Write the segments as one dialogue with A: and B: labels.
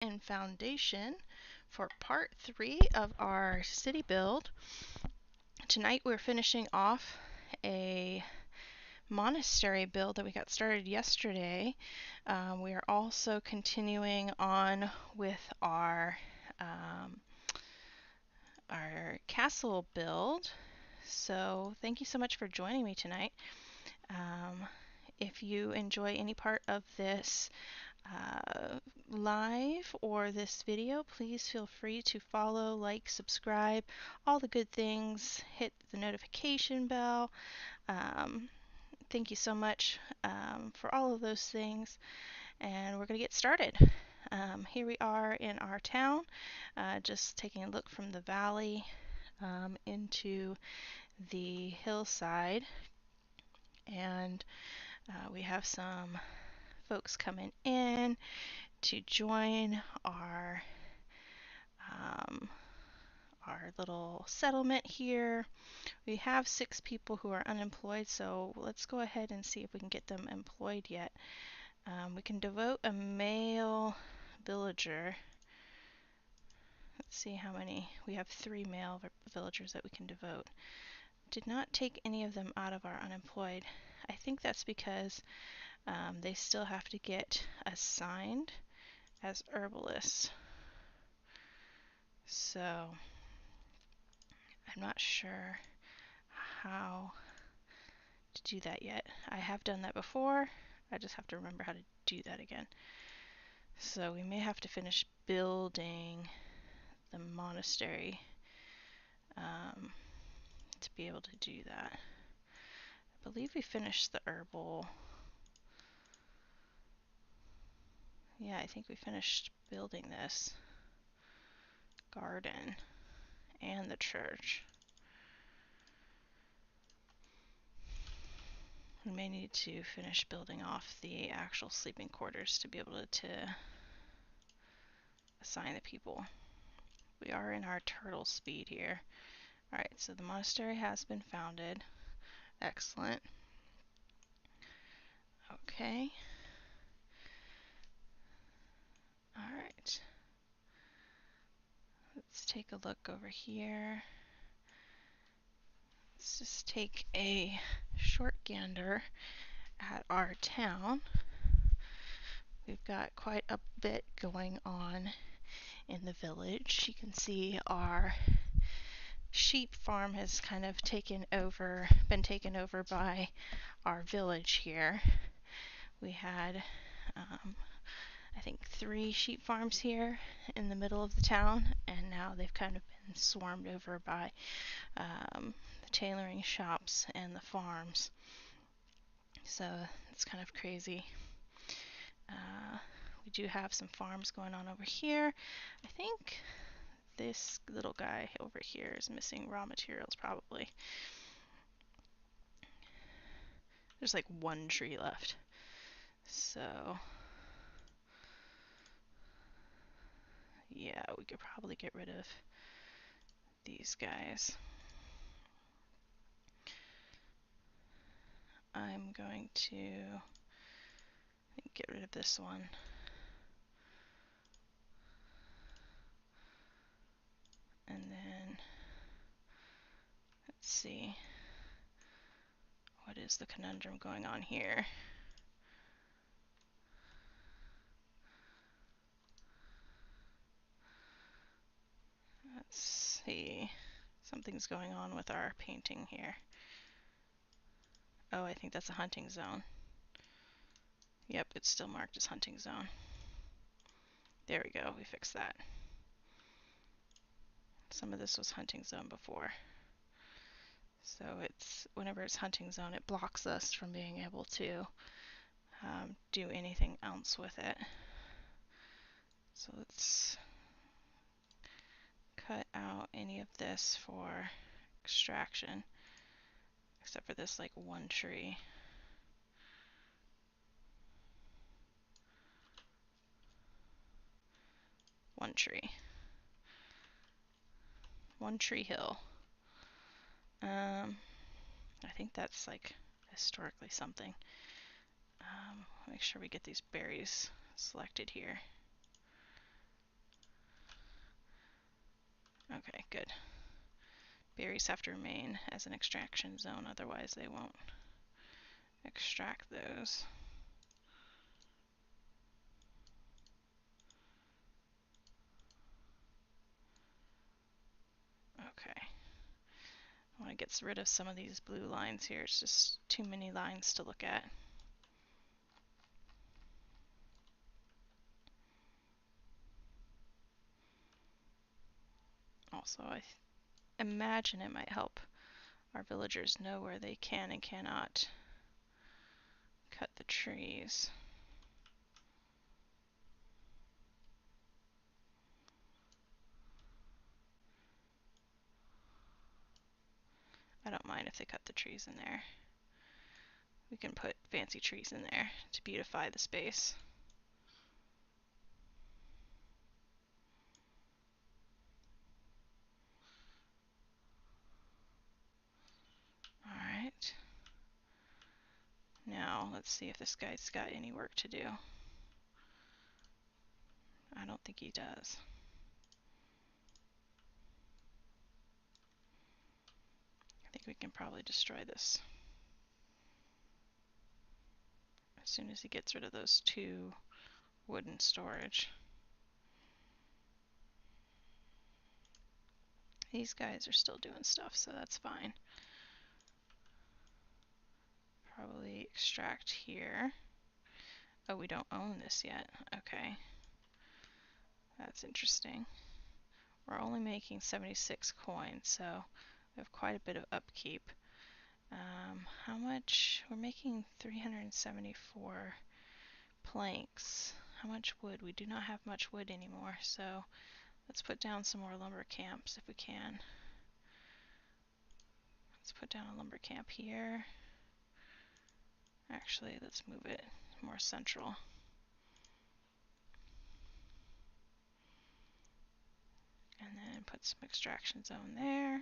A: and foundation for part 3 of our city build. Tonight we're finishing off a monastery build that we got started yesterday. We are also continuing on with our castle build. So thank you so much for joining me tonight. If you enjoy any part of this live or this video, please feel free to follow, like, subscribe, all the good things. Hit the notification bell. Thank you so much for all of those things, and we're going to get started. Here we are in our town, just taking a look from the valley into the hillside, and we have some folks coming in to join our little settlement here. We have 6 people who are unemployed, so let's go ahead and see if we can get them employed yet. We can devote a male villager. Let's see how many. We have 3 male villagers that we can devote. Did not take any of them out of our unemployed. I think that's because they still have to get assigned as herbalists. So I'm not sure how to do that yet. I have done that before. I just have to remember how to do that again. So we may have to finish building the monastery to be able to do that. I believe we finished the herbal. Yeah, I think we finished building this garden and the church. We may need to finish building off the actual sleeping quarters to be able to assign the people. We are in our turtle speed here. Alright, so the monastery has been founded. Excellent. Okay. Alright. Let's take a look over here. Let's just take a short gander at our town. We've got quite a bit going on in the village. You can see our sheep farm has kind of been taken over by our village here. We had I think 3 sheep farms here in the middle of the town, and now they've kind of been swarmed over by the tailoring shops and the farms. So it's kind of crazy. We do have some farms going on over here. I think this little guy over here is missing raw materials probably. There's like 1 tree left. So yeah, we could probably get rid of these guys. I'm going to get rid of this one. And then let's see, what is the conundrum going on here? Let's see, something's going on with our painting here. Oh, I think that's a hunting zone. Yep, it's still marked as hunting zone. There we go, we fixed that. Some of this was hunting zone before. So whenever it's hunting zone, it blocks us from being able to do anything else with it. So let's cut out any of this for extraction, except for this like 1 tree. One tree hill. I think that's like historically something. Make sure we get these berries selected here. good. Berries have to remain as an extraction zone, otherwise they won't extract those. Okay. I want to get rid of some of these blue lines here. It's just too many lines to look at. Also, I imagine it might help our villagers know where they can and cannot cut the trees. I don't mind if they cut the trees in there. We can put fancy trees in there to beautify the space. Alright. Now, let's see if this guy's got any work to do. I don't think he does. I think we can probably destroy this as soon as he gets rid of those 2 wooden storage. These guys are still doing stuff, so that's fine. Probably extract here. Oh, we don't own this yet. Okay. That's interesting. We're only making 76 coins, so we have quite a bit of upkeep. How much? We're making 374 planks. How much wood? We do not have much wood anymore, so let's put down some more lumber camps if we can. Let's put down a lumber camp here. Actually, let's move it more central. And then put some extraction zone there.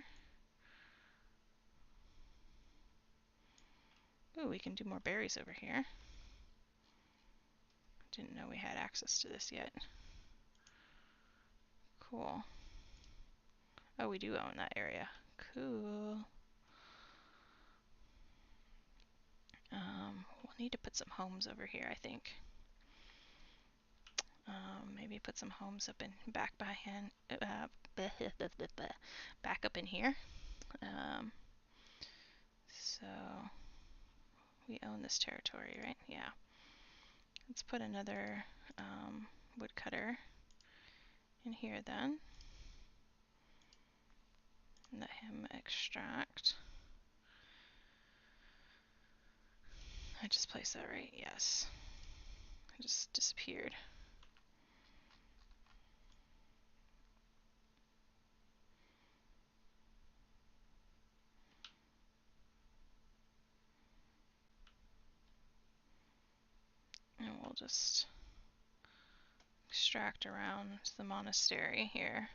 A: Ooh, we can do more berries over here. Didn't know we had access to this yet. Cool. Oh, we do own that area. Cool. We'll need to put some homes over here, I think. Maybe put some homes up in back up in here. So we own this territory, right? Yeah. Let's put another woodcutter in here then. Let him extract. I just placed that right, yes. It just disappeared. And we'll just extract around the monastery here.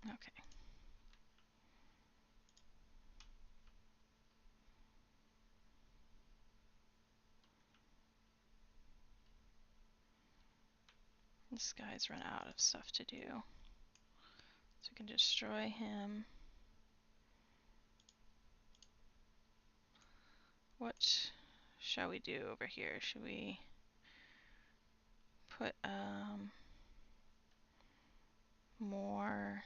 A: Okay. This guy's run out of stuff to do. So we can destroy him. What shall we do over here? Should we put more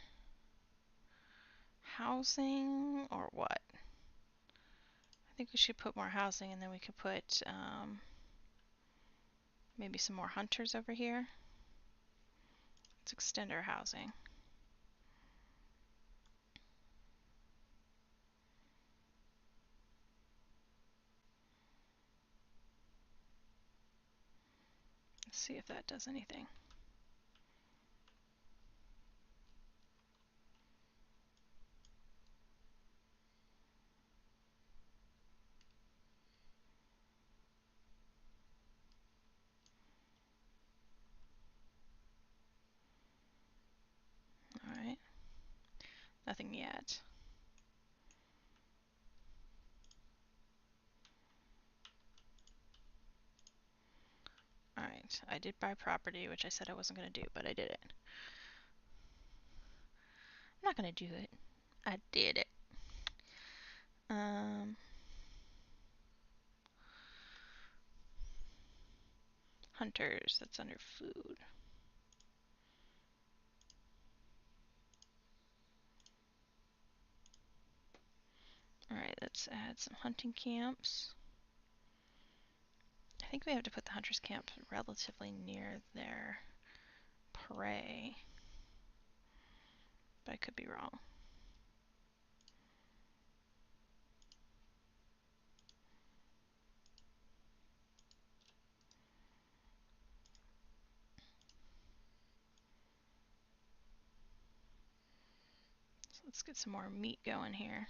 A: housing or what? I think we should put more housing, and then we could put maybe some more hunters over here. Let's extend our housing. Let's see if that does anything. nothing yet. Alright, I did buy property, which I said I wasn't going to do, but I did it. I'm not going to do it. I did it. Hunters, that's under food. Alright, let's add some hunting camps. I think we have to put the hunters' camp relatively near their prey, but I could be wrong. So let's get some more meat going here.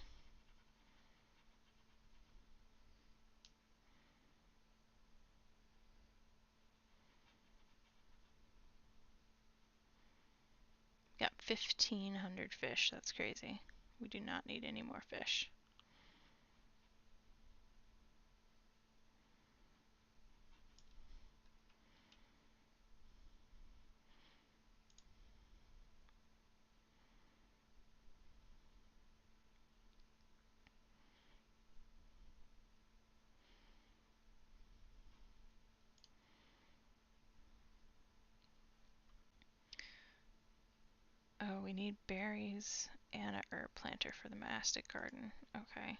A: Got 1,500 fish. That's crazy. We do not need any more fish. Oh, we need berries and a herb planter for the monastic garden. Okay.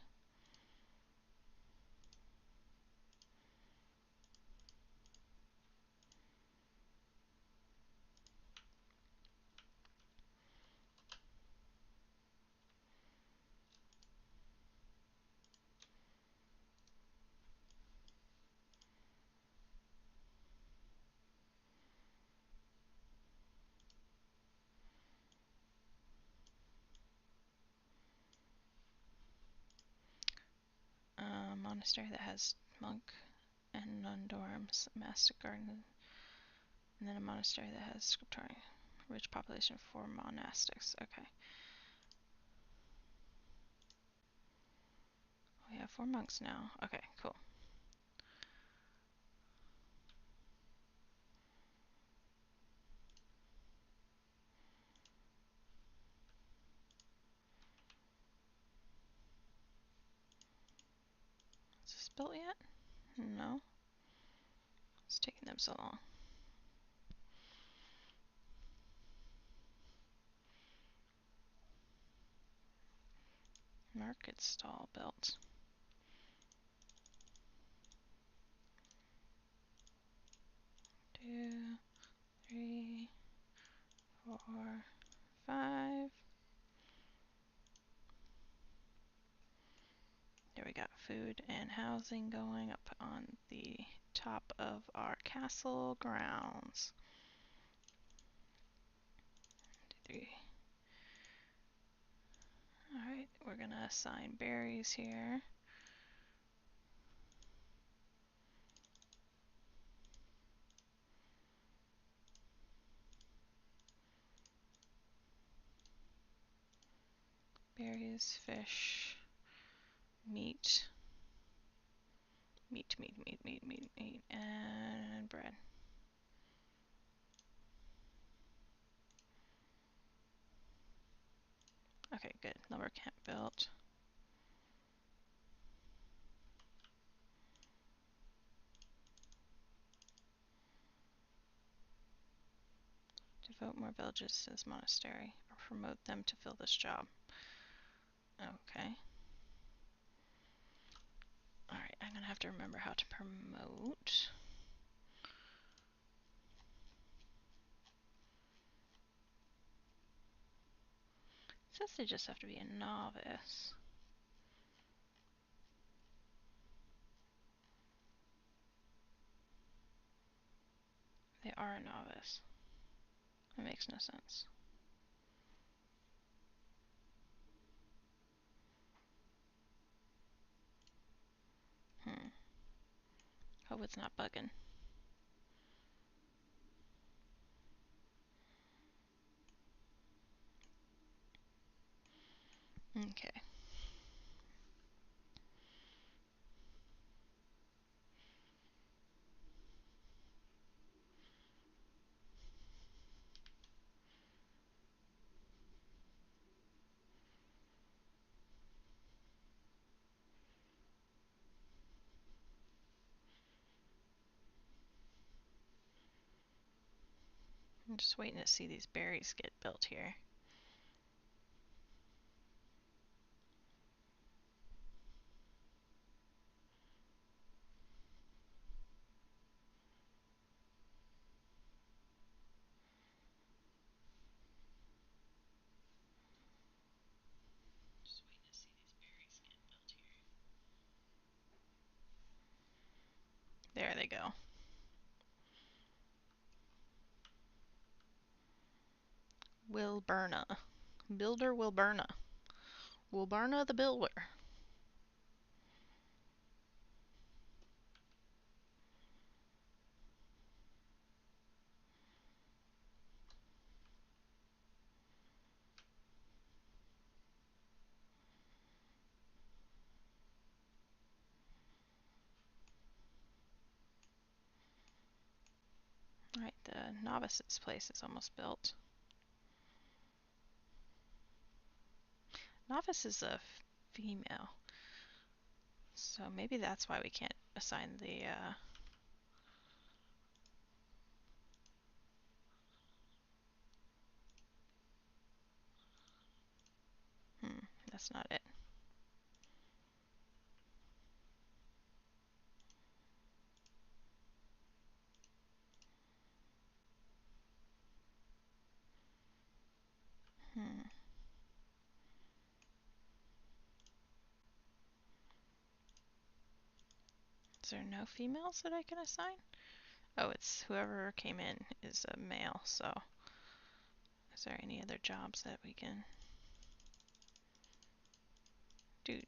A: Monastery that has monk and nun dorms, monastic garden, and then a monastery that has scriptorium. Rich population for monastics. Okay. We have 4 monks now. Okay, cool. Is this built yet? No. It's taking them so long. Market stall built. 2, 3, 4, 5. There we got food and housing going up on the top of our castle grounds. 3. Alright, we're gonna assign berries here. Berries, fish, meat, meat, and bread. Okay, good. Lumber camp built. Devote more villages to this monastery, or promote them to fill this job. Okay. Alright, I'm gonna have to remember how to promote. It says they just have to be a novice. They are a novice. That makes no sense. Hope it's not bugging. Okay. I'm just waiting to see these berries get built here. There they go. Wilburna. Builder Wilburna. Wilburna the Builder. Alright, the novice's place is almost built. Novice is a female. So maybe that's why we can't assign the, that's not it. Is there no females that I can assign? Oh, it's whoever came in is a male, so is there any other jobs that we can do?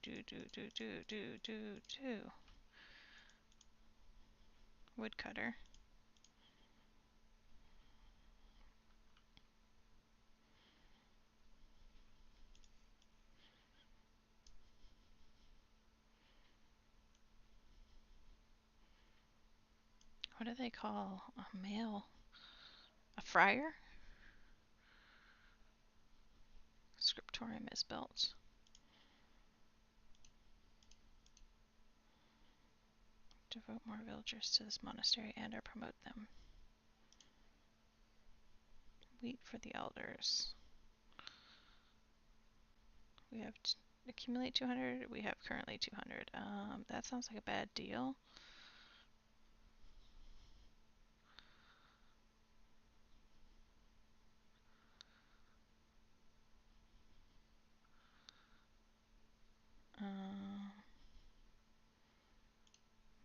A: Woodcutter. What do they call a male? A friar? Scriptorium is built. Devote more villagers to this monastery and or promote them. Wheat for the elders. We have accumulate 200. We have currently 200. That sounds like a bad deal.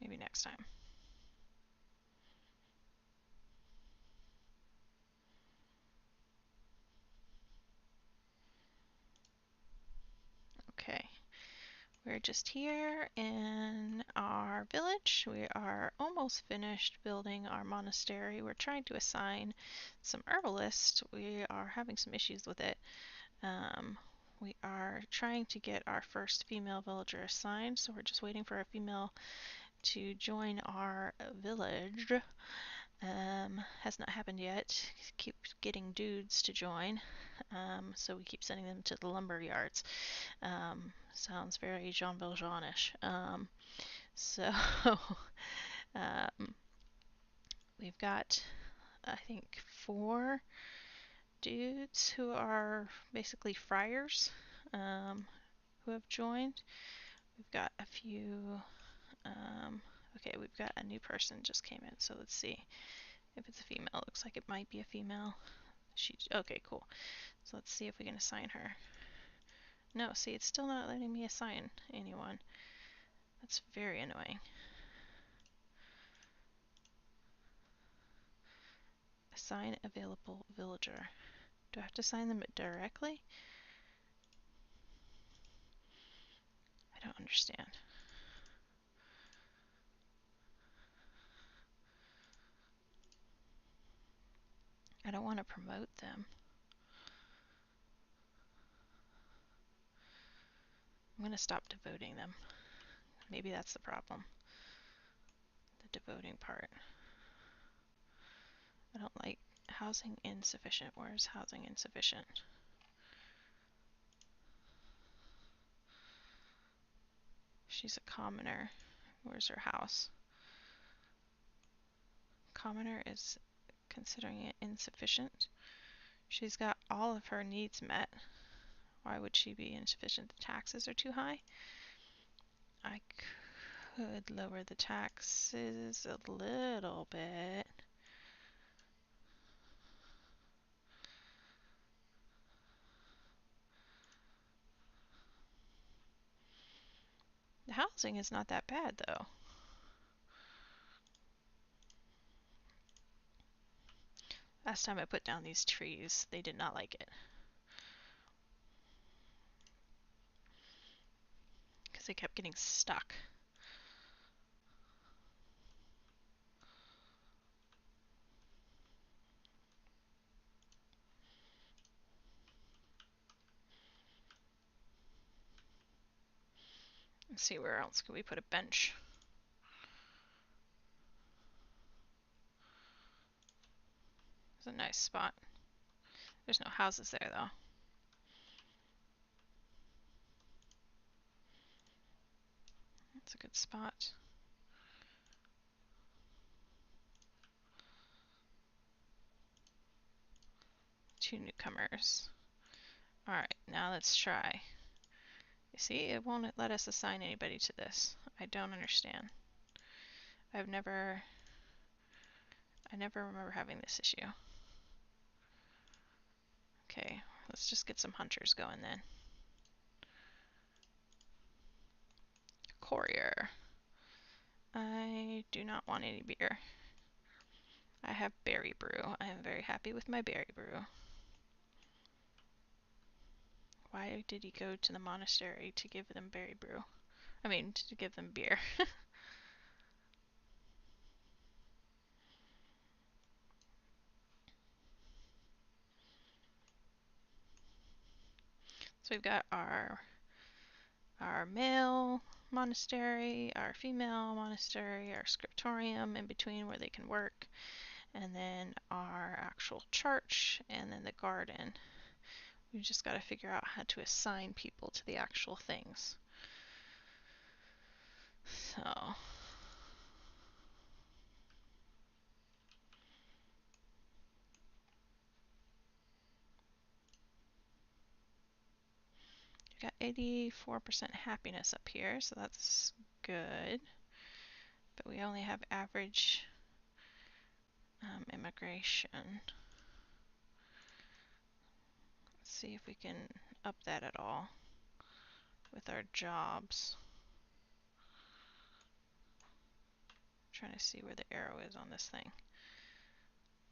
A: Maybe next time. Okay. We're just here in our village. We are almost finished building our monastery. We're trying to assign some herbalists. We are having some issues with it. We are trying to get our first female villager assigned, so we're just waiting for a female to join our village. Has not happened yet. Keep getting dudes to join, so we keep sending them to the lumber yards. Sounds very Jean Valjean-ish. So we've got, I think, 4 dudes who are basically friars who have joined. We've got a few. Okay, we've got a new person just came in, so let's see if it's a female. It looks like it might be a female. Okay, cool. So let's see if we can assign her. No, see, it's still not letting me assign anyone. That's very annoying. Assign available villager. Do I have to assign them directly? I don't understand. I don't want to promote them. I'm going to stop devoting them. Maybe that's the problem. The devoting part. I don't like housing insufficient. Where's housing insufficient? She's a commoner. Where's her house? Commoner is considering it insufficient. She's got all of her needs met. Why would she be insufficient? The taxes are too high. I could lower the taxes a little bit. The housing is not that bad though. Last time I put down these trees, they did not like it. Because they kept getting stuck. Let's see, where else could we put a bench? It's a nice spot. There's no houses there though. That's a good spot. Two newcomers. Alright, now let's try. You see, it won't let us assign anybody to this. I don't understand. I never remember having this issue. Okay, let's just get some hunters going then. Courier. I do not want any beer. I have berry brew. I am very happy with my berry brew. Why did he go to the monastery to give them berry brew? I mean, to give them beer. So we've got our male monastery, our female monastery, our scriptorium in between where they can work, and then our actual church, and then the garden. We just got to figure out how to assign people to the actual things. So we got 84% happiness up here, so that's good. But we only have average immigration. Let's see if we can up that at all with our jobs. I'm trying to see where the arrow is on this thing.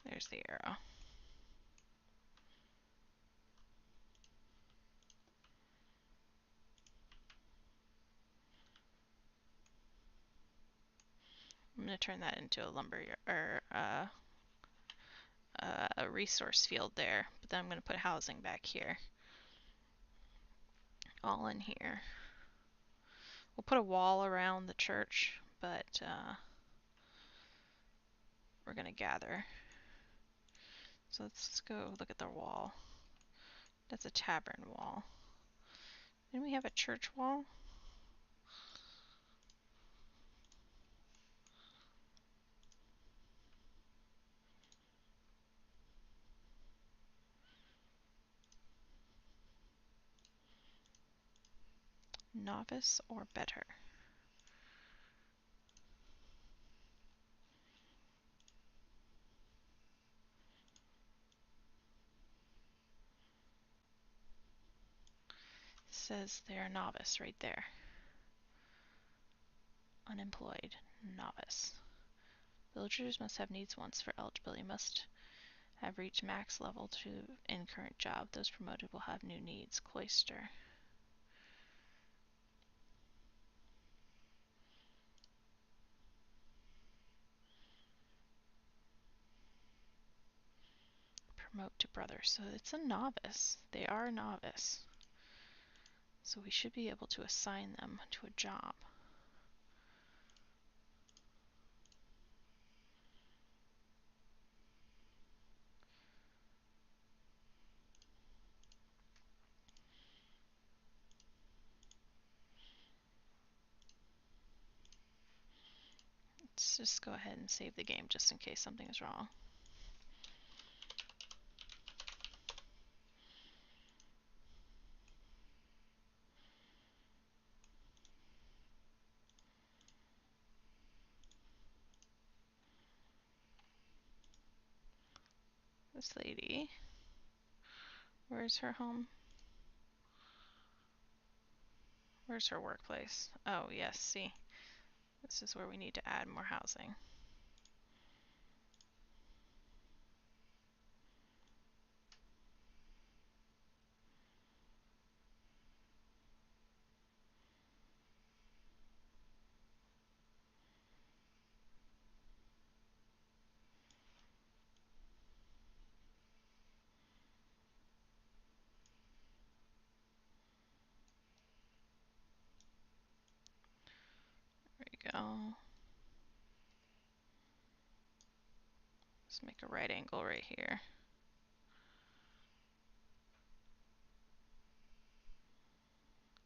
A: There's the arrow. I'm going to turn that into a lumber or a resource field there, but then I'm going to put housing back here. All in here. We'll put a wall around the church, but we're going to gather. So let's go look at the wall. That's a tavern wall. Then we have a church wall. Novice or better. It says they're a novice right there. Unemployed. Novice. Villagers must have needs once for eligibility. Must have reached max level to in current job. Those promoted will have new needs. Cloister. Promote to brother. So it's a novice. They are a novice. So we should be able to assign them to a job. Let's just go ahead and save the game just in case something is wrong. This lady, where's her home? Where's her workplace? Oh, yes, see. This is where we need to add more housing. There we go. Let's make a right angle right here.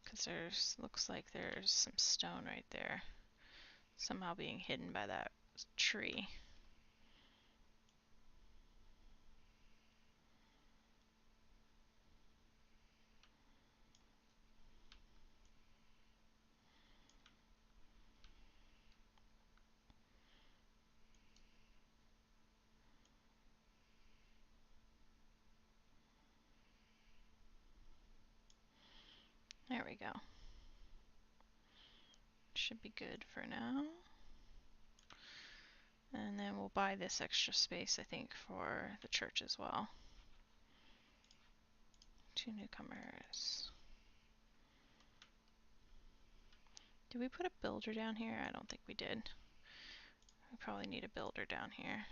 A: Because looks like there's some stone right there, somehow being hidden by that tree. There we go. Should be good for now. And then we'll buy this extra space, I think, for the church as well. 2 newcomers. Did we put a builder down here? I don't think we did. We probably need a builder down here.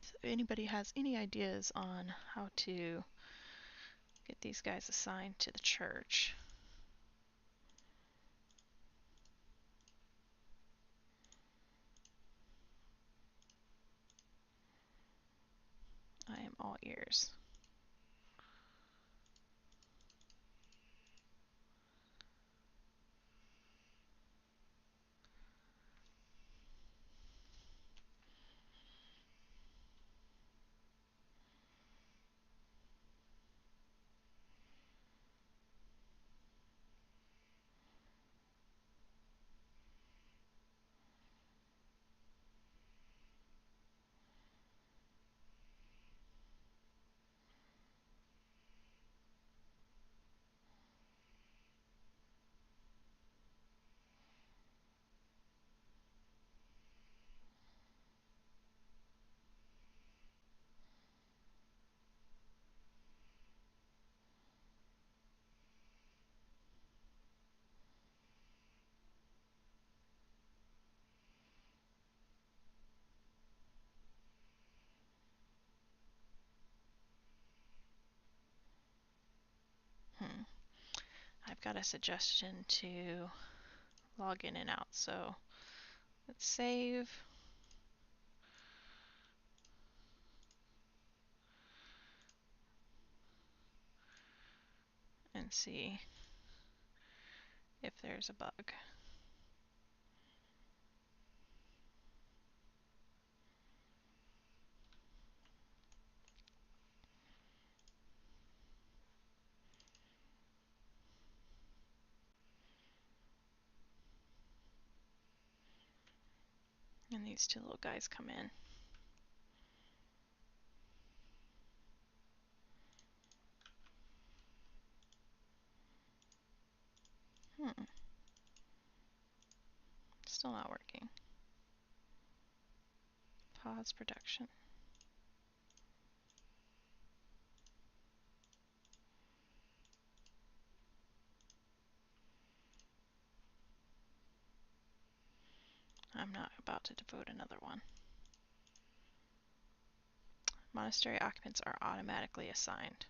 A: So if anybody has any ideas on how to get these guys assigned to the church, I am all ears. I've got a suggestion to log in and out, so let's save. And see if there's a bug. And these 2 little guys come in. Still not working. Pause production. I'm not about to devote another one. Monastery occupants are automatically assigned.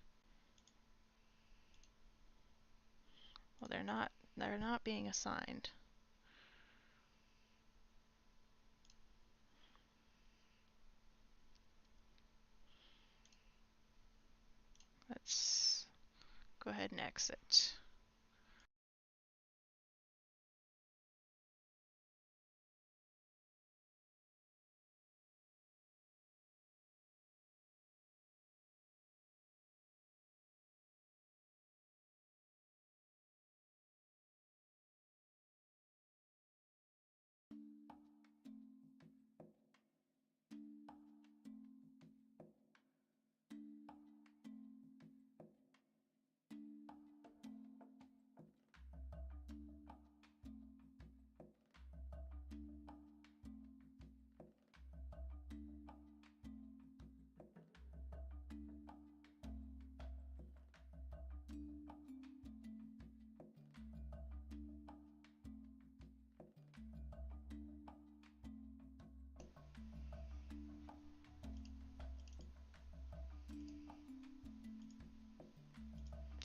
A: Well, they're not being assigned. Let's go ahead and exit.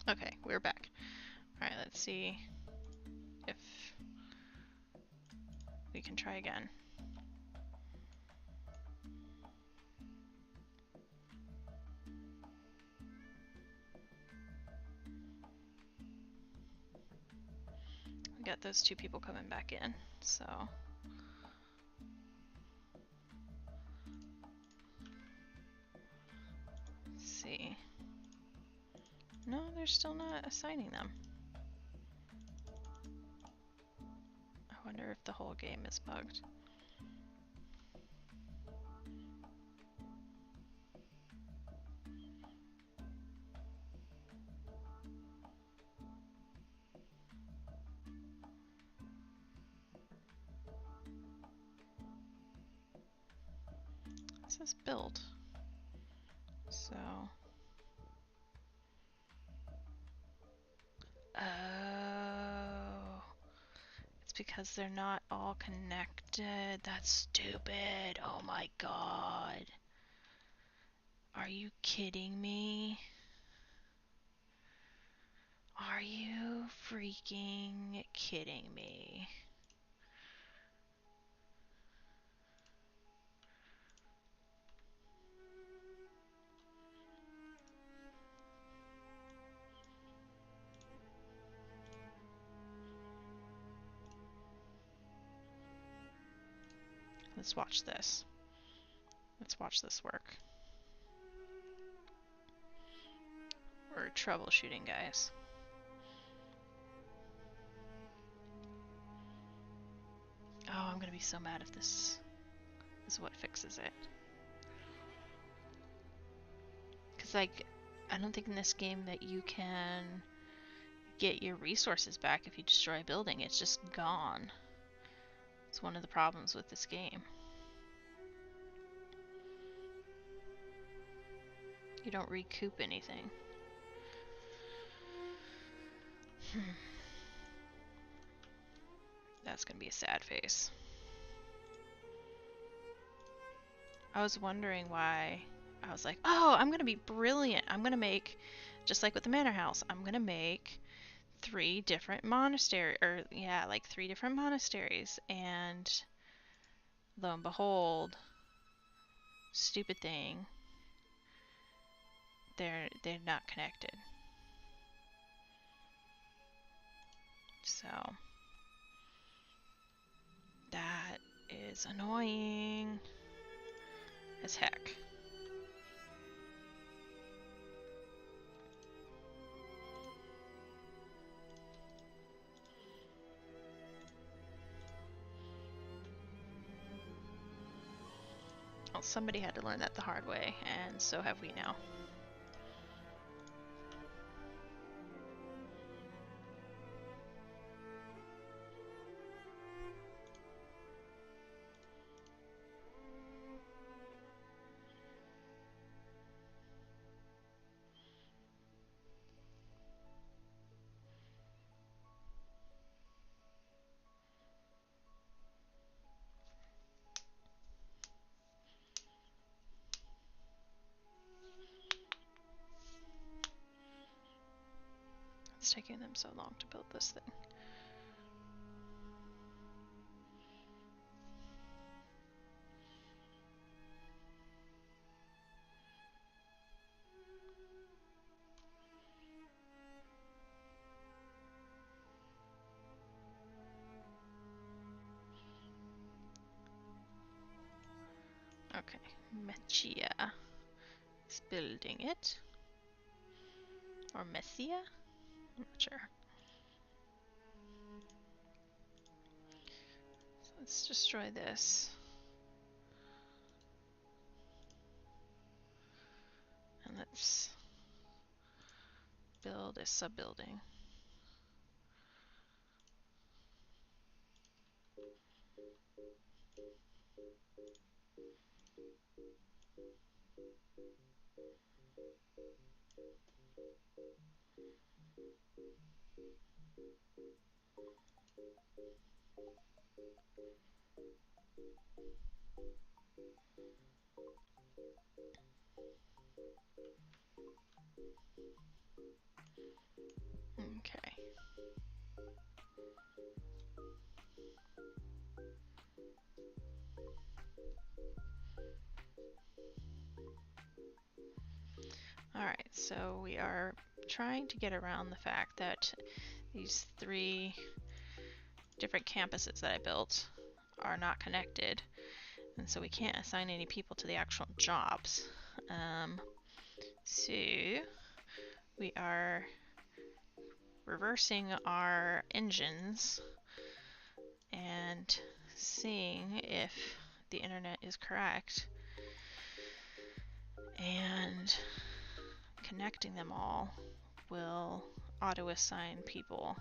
A: Okay, we're back. Alright, let's see if we can try again. We got those two people coming back in, so. Let's see. No, they're still not assigning them. I wonder if the whole game is bugged. It says build. So. Oh. It's because they're not all connected. That's stupid. Oh my god. Are you kidding me? Are you freaking kidding me? Let's watch this. Let's watch this work. We're troubleshooting, guys. Oh, I'm gonna be so mad if this is what fixes it. Because, like, I don't think in this game that you can get your resources back if you destroy a building. It's just gone. It's one of the problems with this game. You don't recoup anything. That's gonna be a sad face. I was wondering why. I was like, oh, I'm gonna be brilliant. I'm gonna make, just like with the manor house, I'm gonna make 3 different monasteries, or yeah, like 3 different monasteries. And lo and behold, stupid thing, they're not connected. So that is annoying as heck. Well, somebody had to learn that the hard way, and so have we now. it's taking them so long to build this thing. Okay, Mechia is building it. Or Messia? I'm not sure. So let's destroy this. And let's build a sub-building. Okay. Alright, so we are trying to get around the fact that these 3 different campuses that I built are not connected, and so we can't assign any people to the actual jobs. So we are reversing our engines and seeing if the internet is correct and connecting them all will auto-assign people,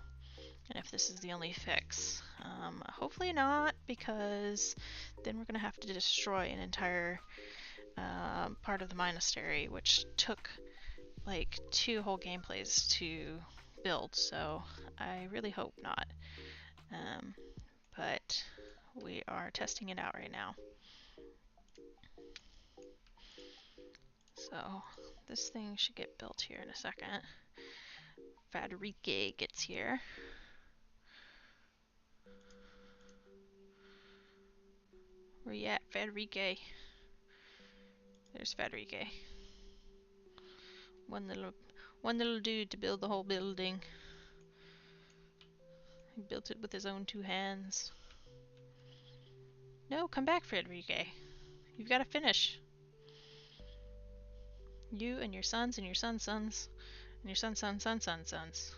A: and if this is the only fix. Hopefully not, because then we're going to have to destroy an entire part of the monastery, which took like 2 whole gameplays to build, so I really hope not. But we are testing it out right now. So this thing should get built here in a second. Fadrique gets here. Where you at, Fadrique? There's Fadrique. One little dude to build the whole building. He built it with his own 2 hands. No, come back, Fadrique. You've got to finish. You and your sons and your sons' sons and your sons' sons' sons' sons' sons.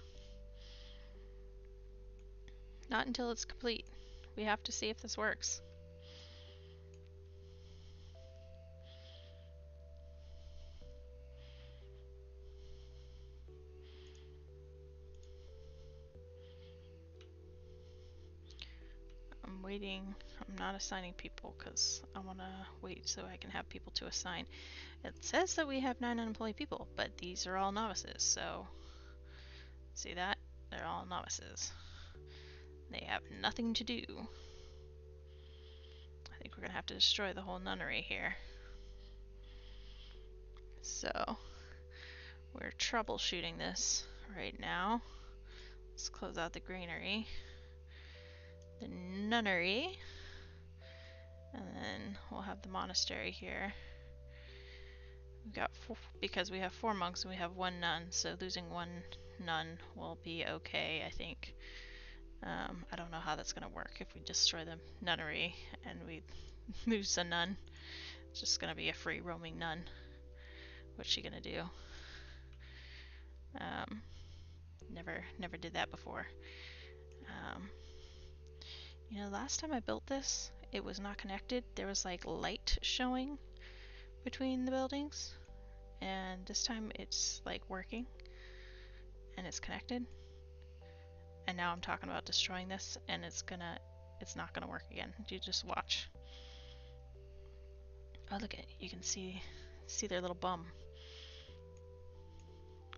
A: Not until it's complete. We have to see if this works. I'm waiting. I'm not assigning people because I want to wait so I can have people to assign. It says that we have 9 unemployed people, but these are all novices, so see that? They're all novices. They have nothing to do. I think we're going to have to destroy the whole nunnery here. So we're troubleshooting this right now. Let's close out the granary, the nunnery, and then we'll have the monastery here. We've got because we have 4 monks and we have 1 nun, so losing 1 nun will be okay, I think. I don't know how that's going to work if we destroy the nunnery and we lose a nun. It's just going to be a free roaming nun. What's she going to do? Never did that before. You know, last time I built this, it was not connected. There was like light showing between the buildings, and this time it's like working and it's connected. And now I'm talking about destroying this, and it's not gonna work again. You just watch. Oh, look at, you can see their little bum.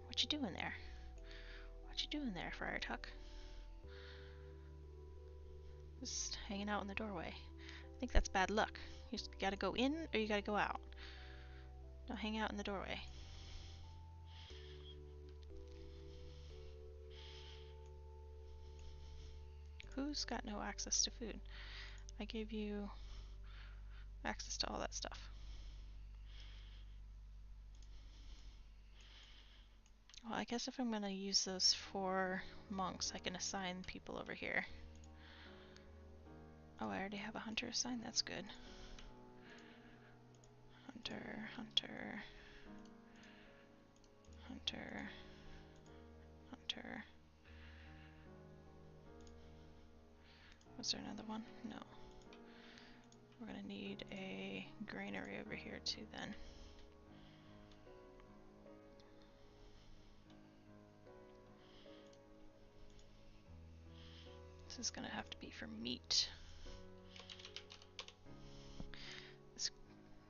A: What you doing there? What you doing there, Friar Tuck? Just hanging out in the doorway. I think that's bad luck. You just gotta go in or you gotta go out. Don't hang out in the doorway. Who's got no access to food? I gave you access to all that stuff. Well, I guess if I'm going to use those for monks, I can assign people over here. Oh, I already have a hunter assigned. That's good. Hunter, hunter, hunter, hunter. Was there another one? No. We're going to need a granary over here too then. This is going to have to be for meat.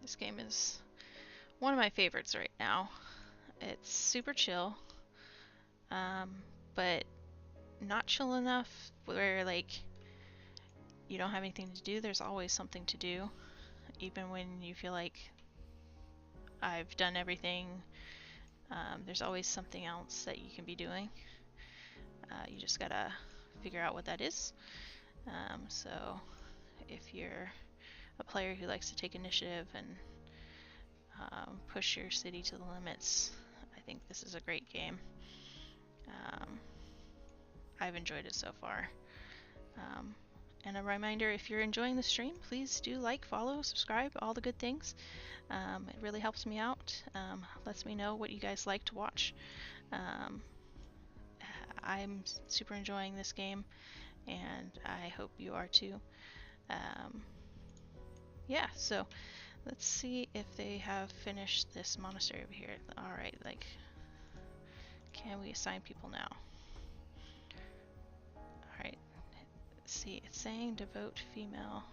A: This game is one of my favorites right now. It's super chill, but not chill enough where like you don't have anything to do. There's always something to do, even when you feel like I've done everything. There's always something else that you can be doing. You just gotta figure out what that is. So if you're a player who likes to take initiative and push your city to the limits, I think this is a great game. I've enjoyed it so far. And a reminder, if you're enjoying the stream, please do like, follow, subscribe, all the good things. It really helps me out, lets me know what you guys like to watch. I'm super enjoying this game, and I hope you are too. Yeah, so let's see if they have finished this monastery over here. Alright, like, can we assign people now? Alright, see, it's saying devote female.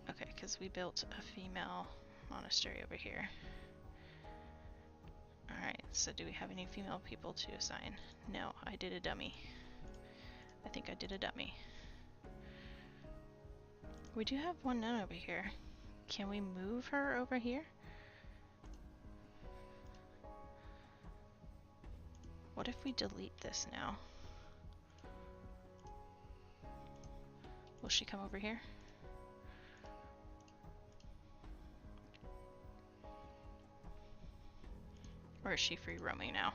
A: Okay, because we built a female monastery over here. Alright, so do we have any female people to assign? No, I did a dummy. I think I did a dummy. We do have one nun over here. Can we move her over here? What if we delete this now? Will she come over here? Or is she free roaming now?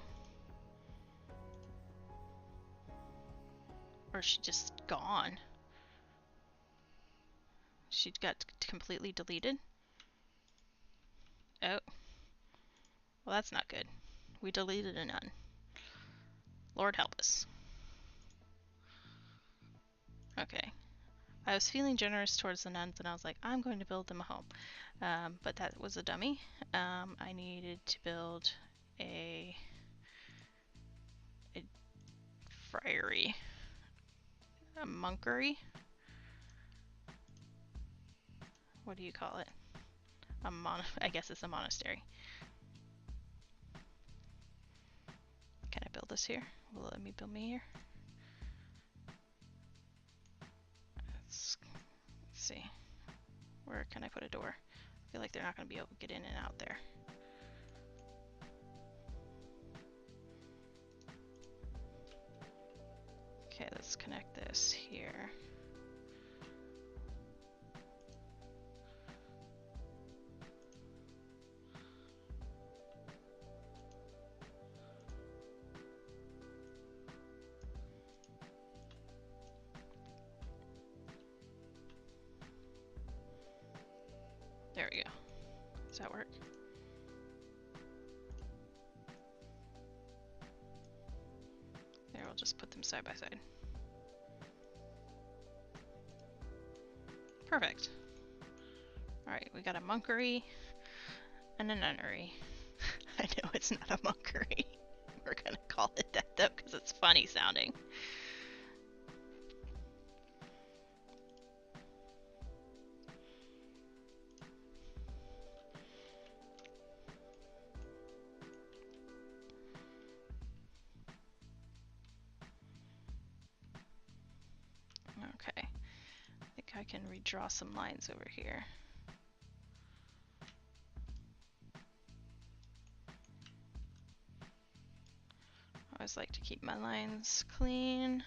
A: Or is she just gone? She got completely deleted? Oh. Well, that's not good. We deleted a nun. Lord help us. Okay. I was feeling generous towards the nuns, and I was like, I'm going to build them a home. But that was a dummy. I needed to build a friary. A monkery? What do you call it? I guess it's a monastery. Can I build this here? Will it let me build me here? Let's see. Where can I put a door? I feel like they're not going to be able to get in and out there. Okay, let's connect this here. There we go. Does that work? There, we'll just put them side by side. Perfect. Alright, we got a monkery and a nunnery. I know it's not a monkery. We're gonna call it that though, because it's funny sounding. Okay, I think I can redraw some lines over here. I always like to keep my lines clean.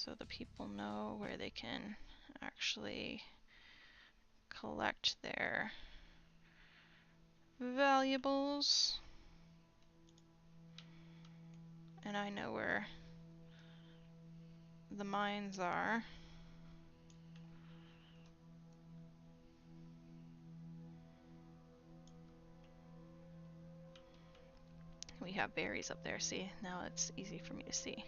A: so the people know where they can actually collect their valuables. And I know where the mines are. We have berries up there, see? Now it's easy for me to see.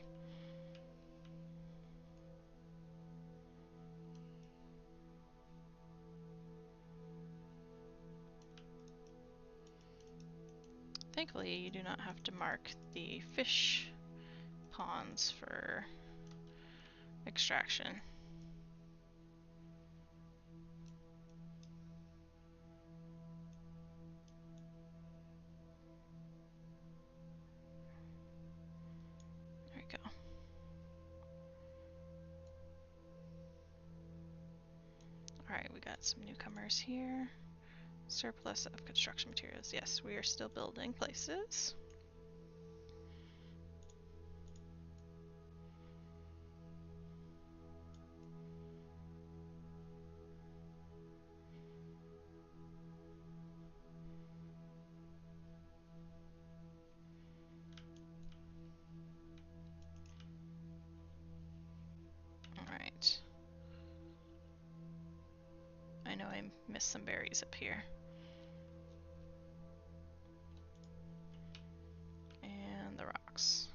A: Thankfully, you do not have to mark the fish ponds for extraction. There we go. Alright, we got some newcomers here. Surplus of construction materials. Yes, we are still building places. Alright. I know I missed some berries up here. And the rocks.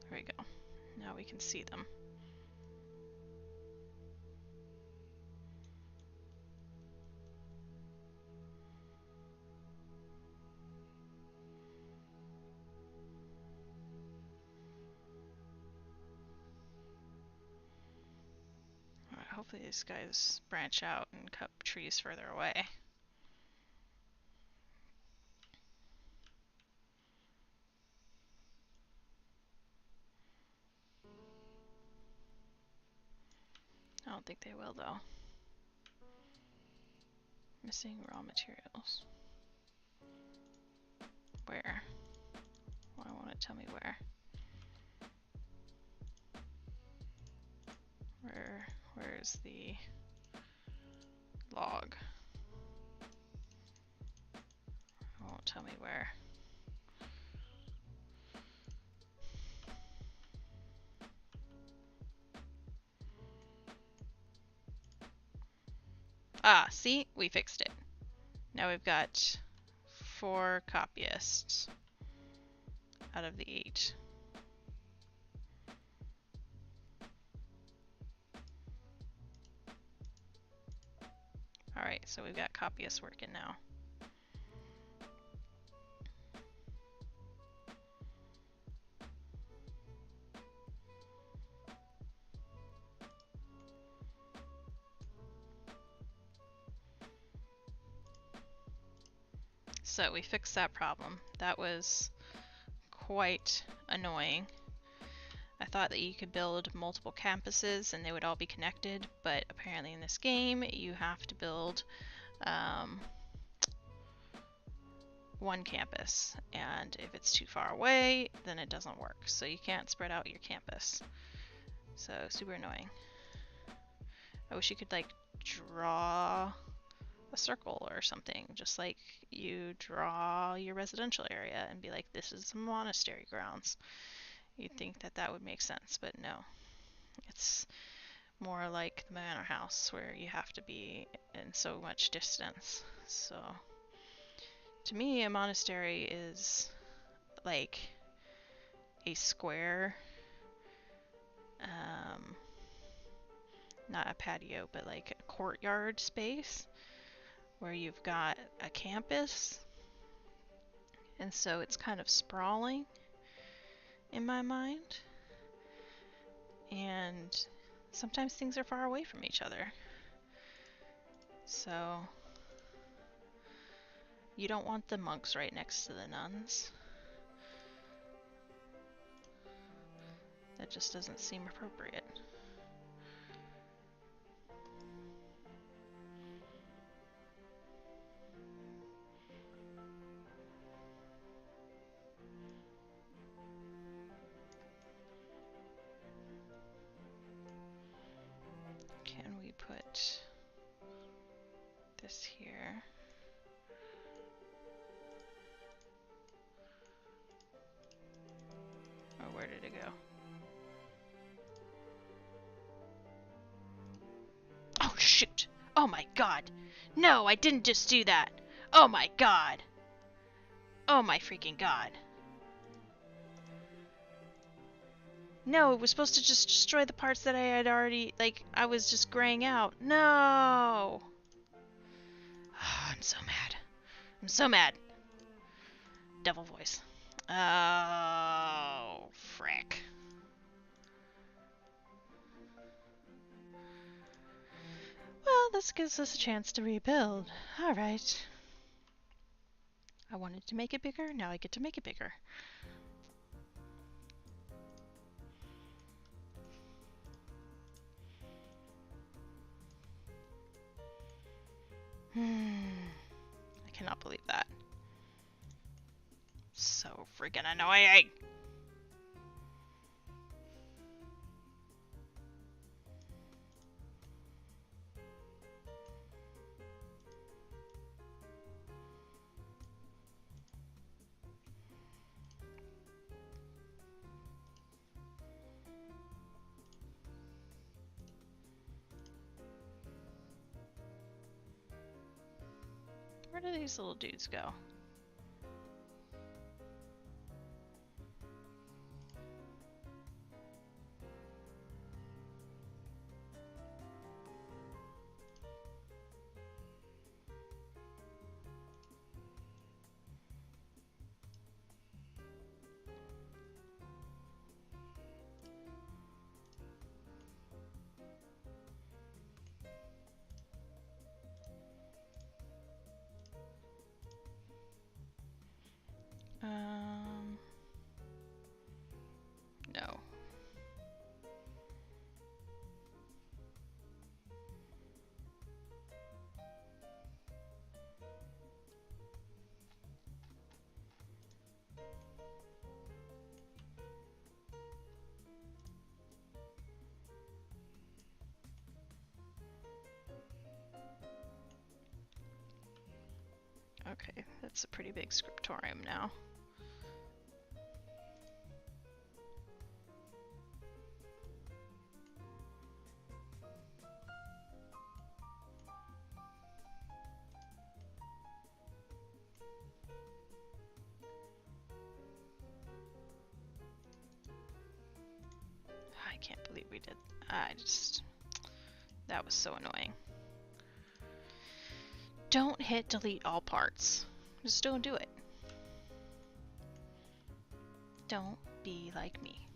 A: There we go. Now we can see them. Alright, hopefully these guys branch out and cut trees further away. I don't think they will, though. Missing raw materials. Where? Well, I want to tell me where. Where's the log? It won't tell me where. Ah, see? We fixed it. Now we've got 4 copyists out of the 8. Alright, so we've got copyists working now. So we fixed that problem. That was quite annoying. I thought that you could build multiple campuses and they would all be connected, but apparently in this game you have to build one campus, and if it's too far away then it doesn't work, so you can't spread out your campus. So super annoying. I wish you could like draw a circle or something, just like you draw your residential area and be like, this is the monastery grounds. You'd think that that would make sense, but no. It's more like the manor house where you have to be in so much distance. So to me, a monastery is like a square, not a patio, but like a courtyard space where you've got a campus, and so it's kind of sprawling in my mind, and sometimes things are far away from each other, so you don't want the monks right next to the nuns. That just doesn't seem appropriate. did it go? Oh, shoot! Oh my god! No, I didn't just do that! Oh my god! Oh my freaking god. No, it was supposed to just destroy the parts that I had already, like, I was just graying out. No! Oh, I'm so mad. I'm so mad. Devil voice. Oh, frick. Well, this gives us a chance to rebuild. Alright. I wanted to make it bigger, now I get to make it bigger. I cannot believe that. So freaking annoying! Where do these little dudes go? No. Okay, that's a pretty big scriptorium now. I can't believe we did. That was so annoying. Don't hit delete all parts. Just don't do it. Don't be like me.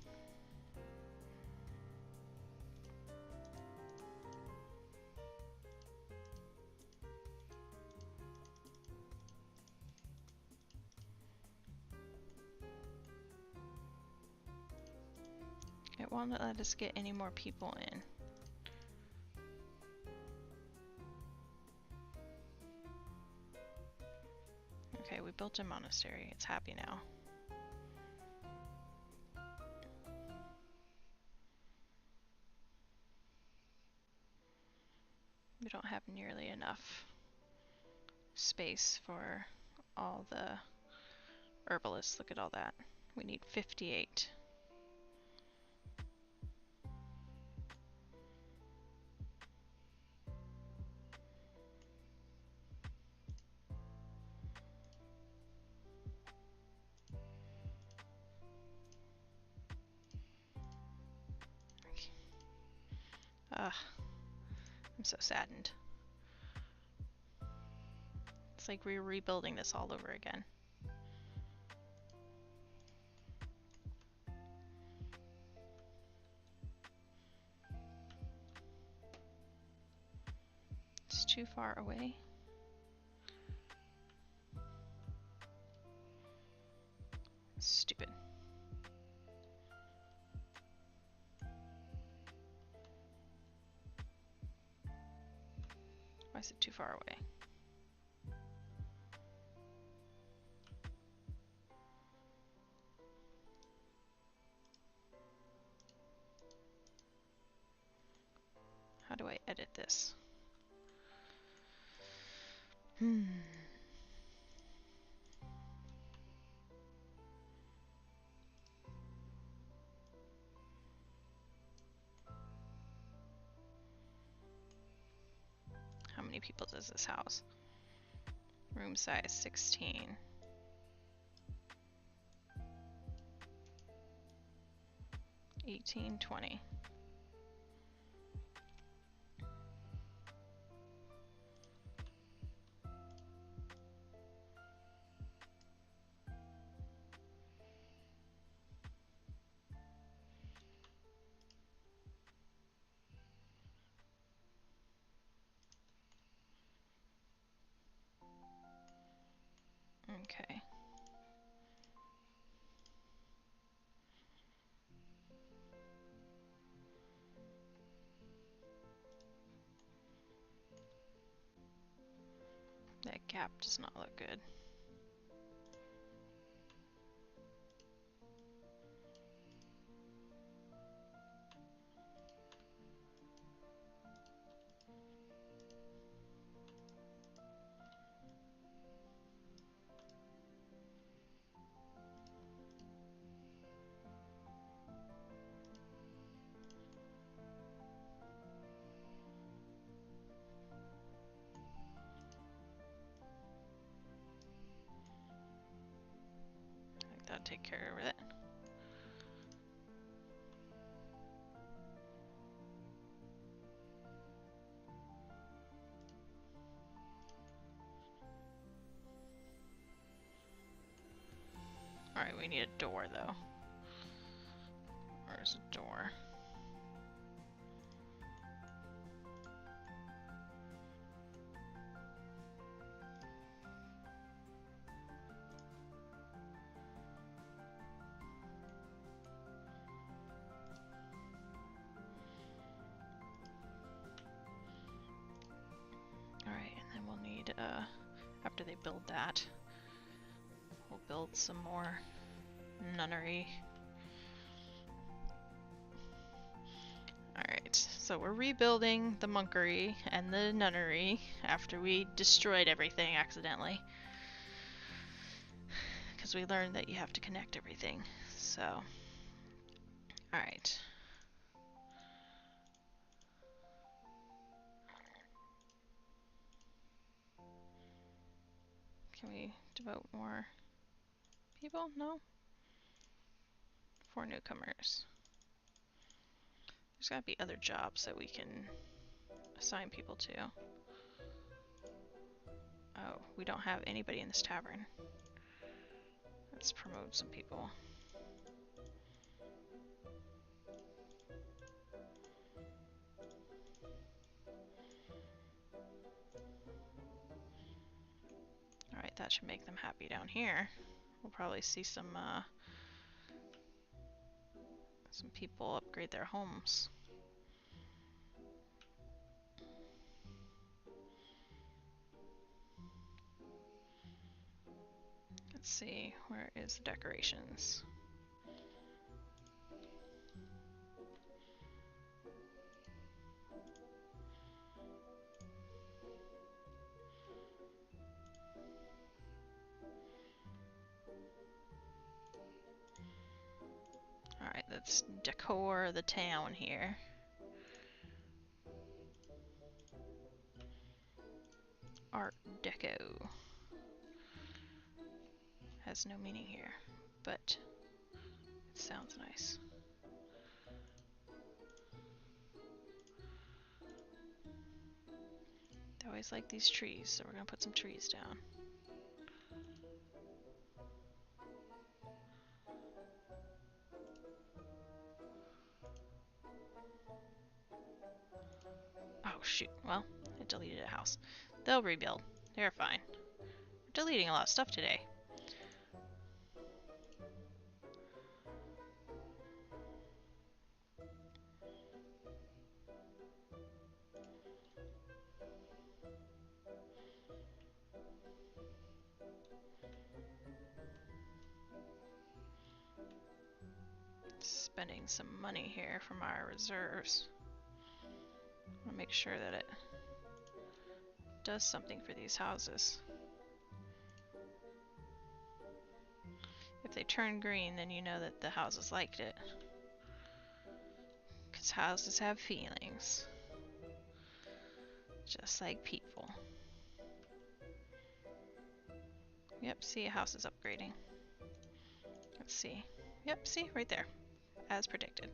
A: It won't let us get any more people in. Okay, we built a monastery. It's happy now. We don't have nearly enough space for all the herbalists. Look at all that. We need 58. Ugh. I'm so saddened. It's like we're rebuilding this all over again. It's too far away. Stupid. Why is it too far away? How do I edit this? people does this house? Room size 16. 18, 20. Okay. That gap does not look good. That'll take care of it. Alright, we need a door though. Where's a door? Alright, and then we'll need, after they build that, we'll build some more nunnery. Alright, so we're rebuilding the monkery and the nunnery after we destroyed everything accidentally. Because we learned that you have to connect everything, so. Alright. Can we devote more people? No? 4 newcomers. There's gotta be other jobs that we can assign people to. Oh, we don't have anybody in this tavern. Let's promote some people. Alright, that should make them happy down here. We'll probably see some people upgrade their homes. Let's see, where is the decorations? Alright, let's decor the town here. Art Deco. Has no meaning here, but it sounds nice. They always like these trees, so we're gonna put some trees down. Oh shoot, well, it deleted a house. They'll rebuild. They're fine. We're deleting a lot of stuff today. Spending some money here from our reserves. I want to make sure that it does something for these houses. If they turn green, then you know that the houses liked it. Because houses have feelings. Just like people. Yep, see, a house is upgrading. Let's see. Yep, see, right there. As predicted.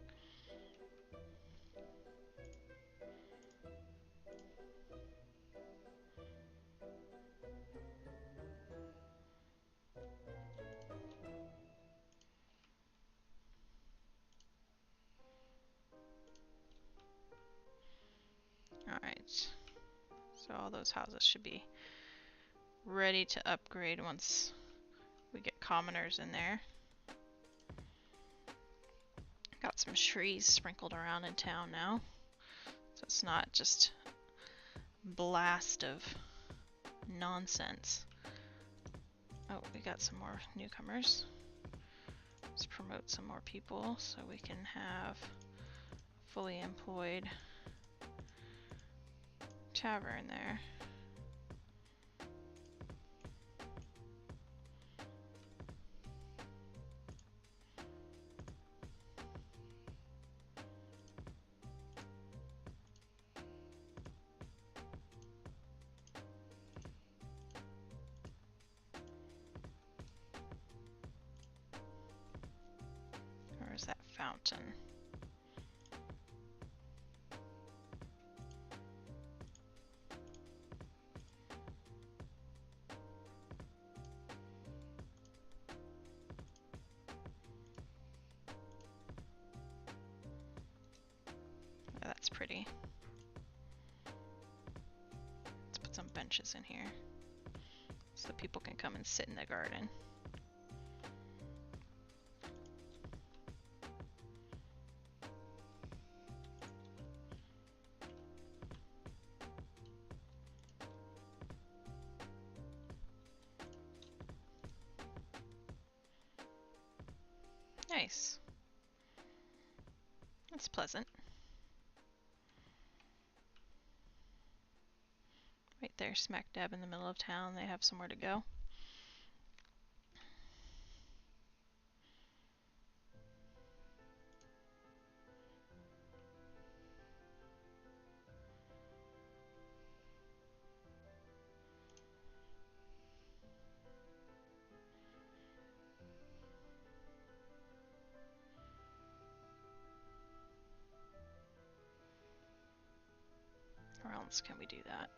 A: Alright. So all those houses should be ready to upgrade once we get commoners in there. Got some trees sprinkled around in town now. So it's not just a blast of nonsense. Oh, we got some more newcomers. Let's promote some more people so we can have fully employed tavern there. Where's that fountain? Oh, that's pretty. Let's put some benches in here so people can come and sit in the garden. Nice. That's pleasant. Right there, smack dab in the middle of town, they have somewhere to go. Where else can we do that?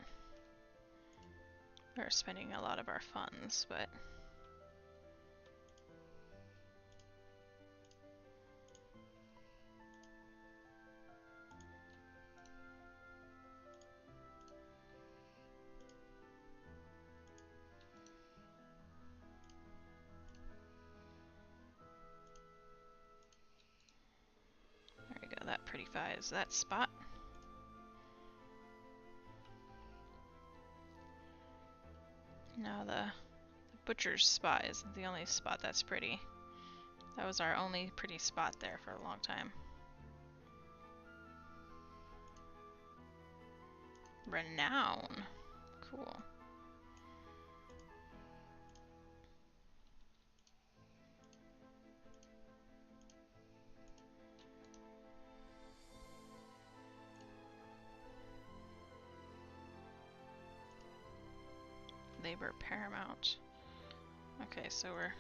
A: We're spending a lot of our funds, but there we go, that prettifies that spot. Now the butcher's spot isn't the only spot that's pretty. That was our only pretty spot there for a long time. Renown. Cool. Labor paramount. Okay, so we're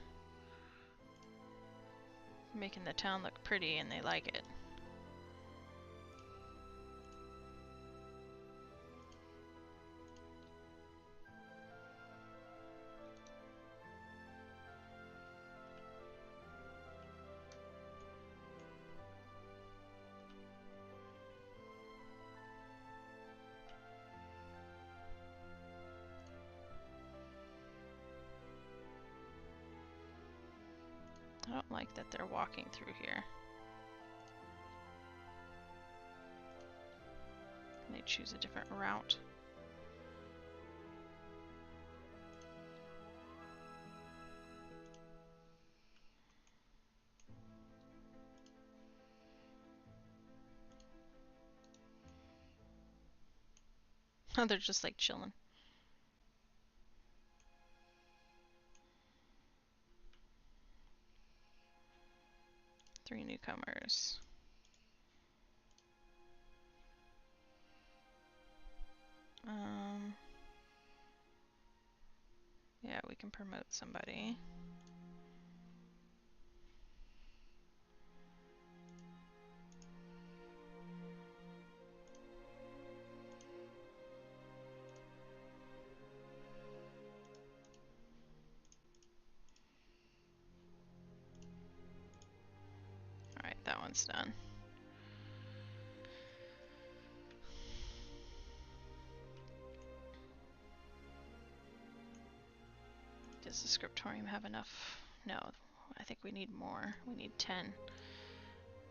A: making the town look pretty and they like it. I don't like that they're walking through here. They choose a different route. Oh, they're just like chilling. Three newcomers. Yeah, we can promote somebody. Alright, that one's done. Does the scriptorium have enough? No, I think we need more. We need 10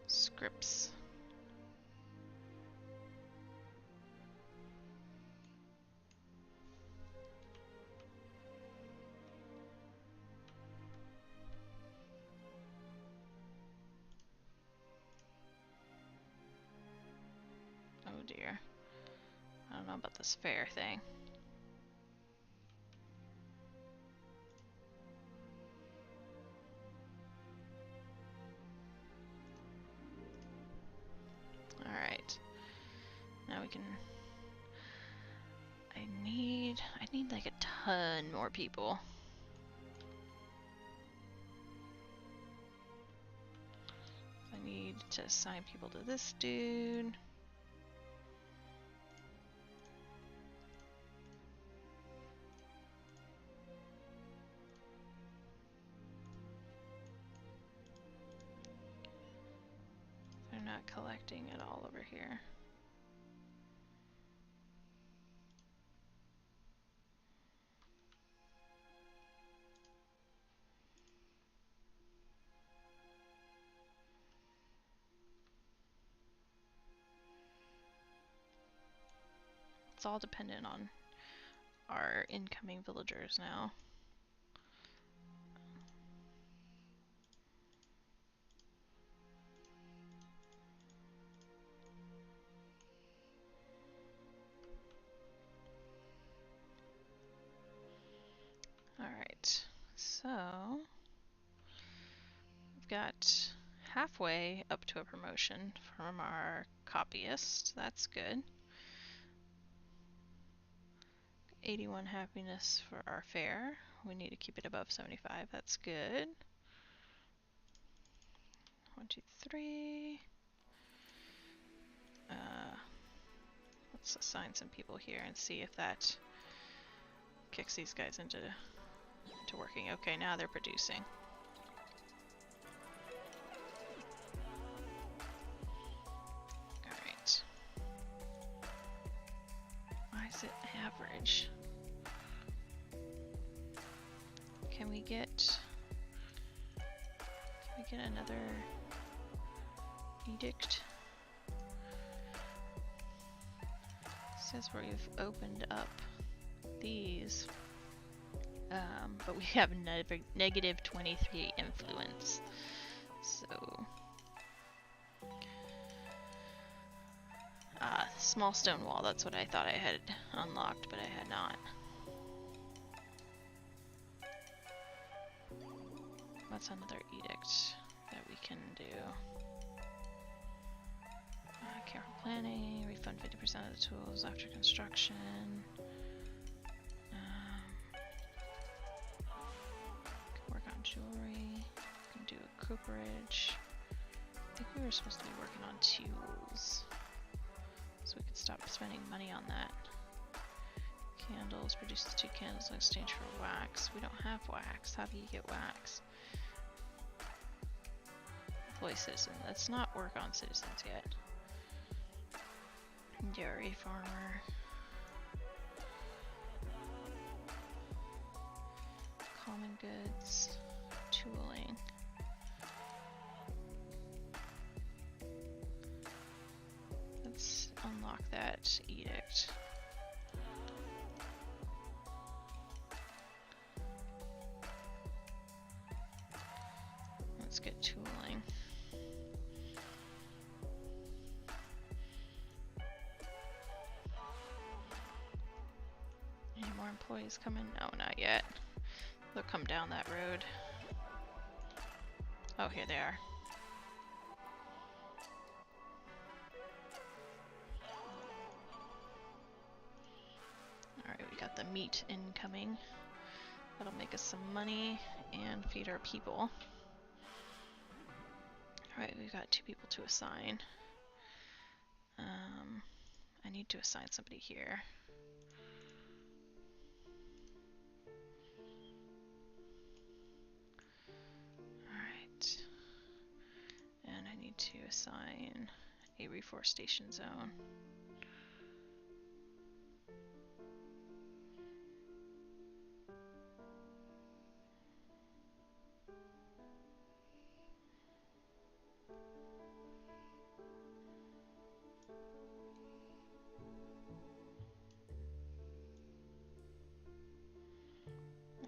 A: scripts. Oh dear. I don't know about this fair thing. Alright. Now we can... I need like a ton more people. I need to assign people to this dude. They're not collecting at all over here. It's all dependent on our incoming villagers now. Alright, so we've got halfway up to a promotion from our copyist. That's good. 81 happiness for our fair. We need to keep it above 75. That's good. 1, 2, 3. Let's assign some people here and see if that kicks these guys into working. Okay, now they're producing. Alright. Why is it average? Can we get another edict? It says we've opened up these, but we have negative 23 influence. So, small stone wall, that's what I thought I had unlocked, but I had not. What's another edict that we can do? Careful planning, refund 50% of the tools after construction. Can work on jewelry. Can do a cooperage. I think we were supposed to be working on tools, so we could stop spending money on that. Candles, produces 2 candles in exchange for wax. We don't have wax. How do you get wax? Employee citizen. Let's not work on citizens yet. Dairy farmer. Common goods. Tooling. Let's unlock that edict. Let's get tooling. Any more employees coming? No, not yet. They'll come down that road. Oh, here they are. meat incoming. That'll make us some money and feed our people. Alright, we've got 2 people to assign. I need to assign somebody here. Alright. And I need to assign a reforestation zone.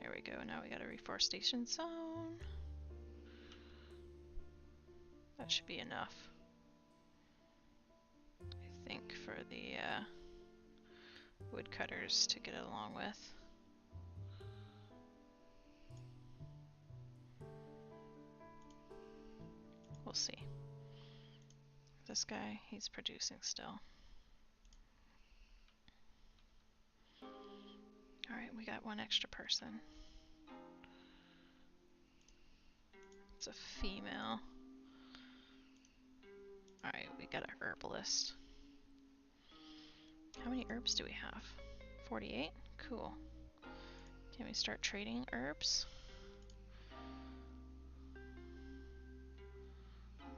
A: There we go, now we got a reforestation zone. That should be enough, I think, for the woodcutters to get along with. We'll see. This guy, he's producing still. Alright, we got 1 extra person. It's a female. Alright, we got a herbalist. How many herbs do we have? 48? Cool. Can we start trading herbs?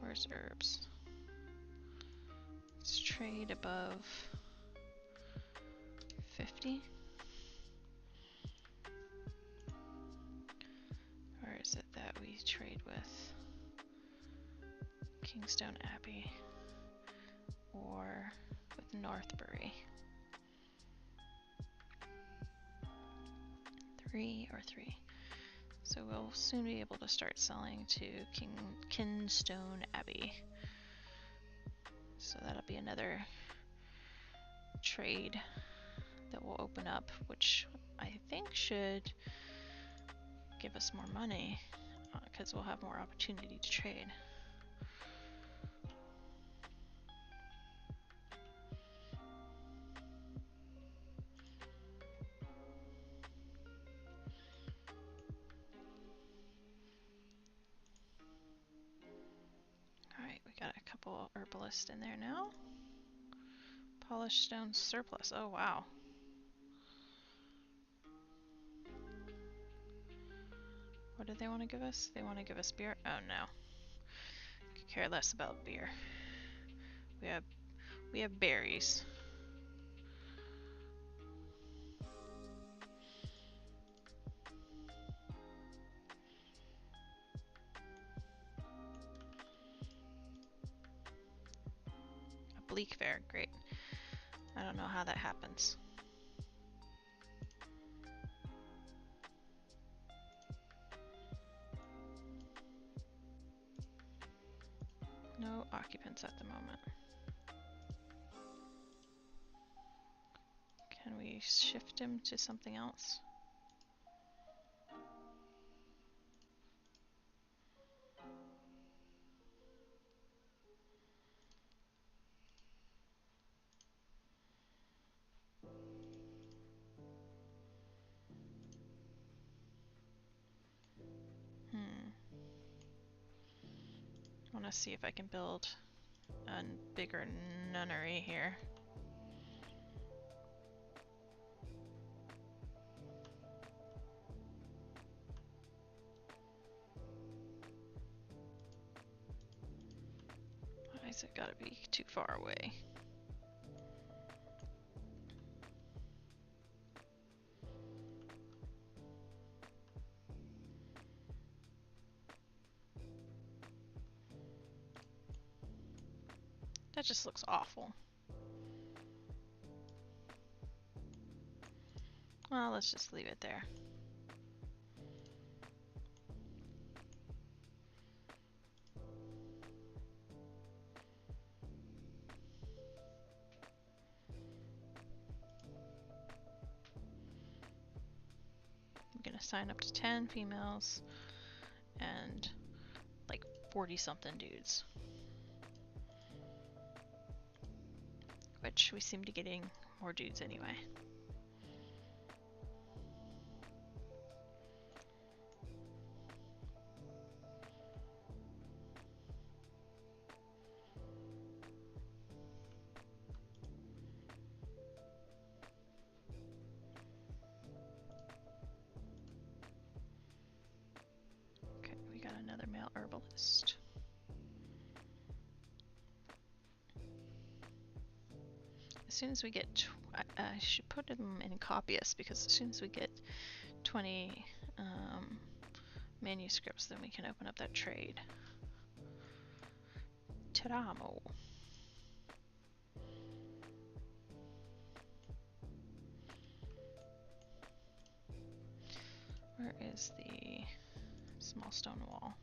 A: Where's herbs? Let's trade above 50. Or is it that we trade with Kingstone Abbey or with Northbury? 3 or 3. So we'll soon be able to start selling to Kingstone Abbey. So that'll be another trade that will open up, which I think should give us more money because we'll have more opportunity to trade. Alright, we got a couple herbalists in there now. Polished stone surplus. Oh wow. What do they want to give us? They want to give us beer? Oh no. Could care less about beer. We have berries. A bleak fair, great. I don't know how that happens. No occupants at the moment. Can we shift him to something else? I want to see if I can build a bigger nunnery here. Why is it gotta be too far away? That just looks awful. Well, let's just leave it there. I'm gonna sign up to 10 females and like 40 something dudes. Which we seem to be getting more dudes anyway. copyist. As soon as we get, I should put them in copyist, because as soon as we get 20 manuscripts, then we can open up that trade. Teramo. Where is the small stone wall?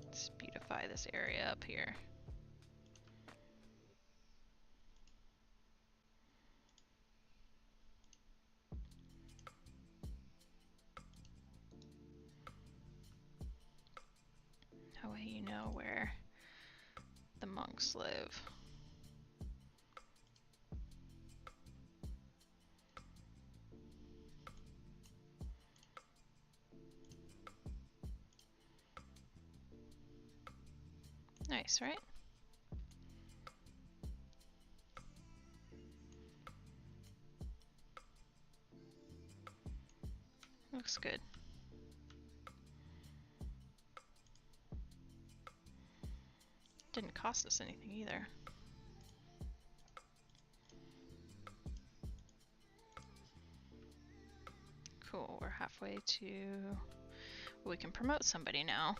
A: Let's beautify this area up here. That way you know where the monks live. Nice, right? Looks good. Didn't cost us anything either. Cool, we're halfway to... We can promote somebody now.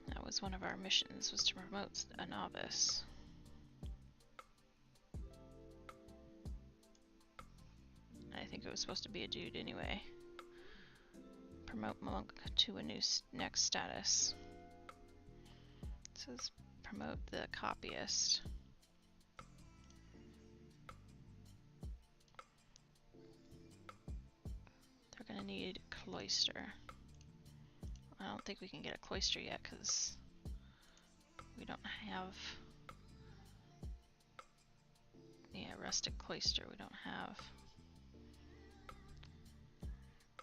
A: That was one of our missions, was to promote a novice. I think it was supposed to be a dude anyway. Promote monk to a new next status. It says promote the copyist. They're gonna need a cloister. I don't think we can get a cloister yet because we don't have... Yeah, rustic cloister. We don't have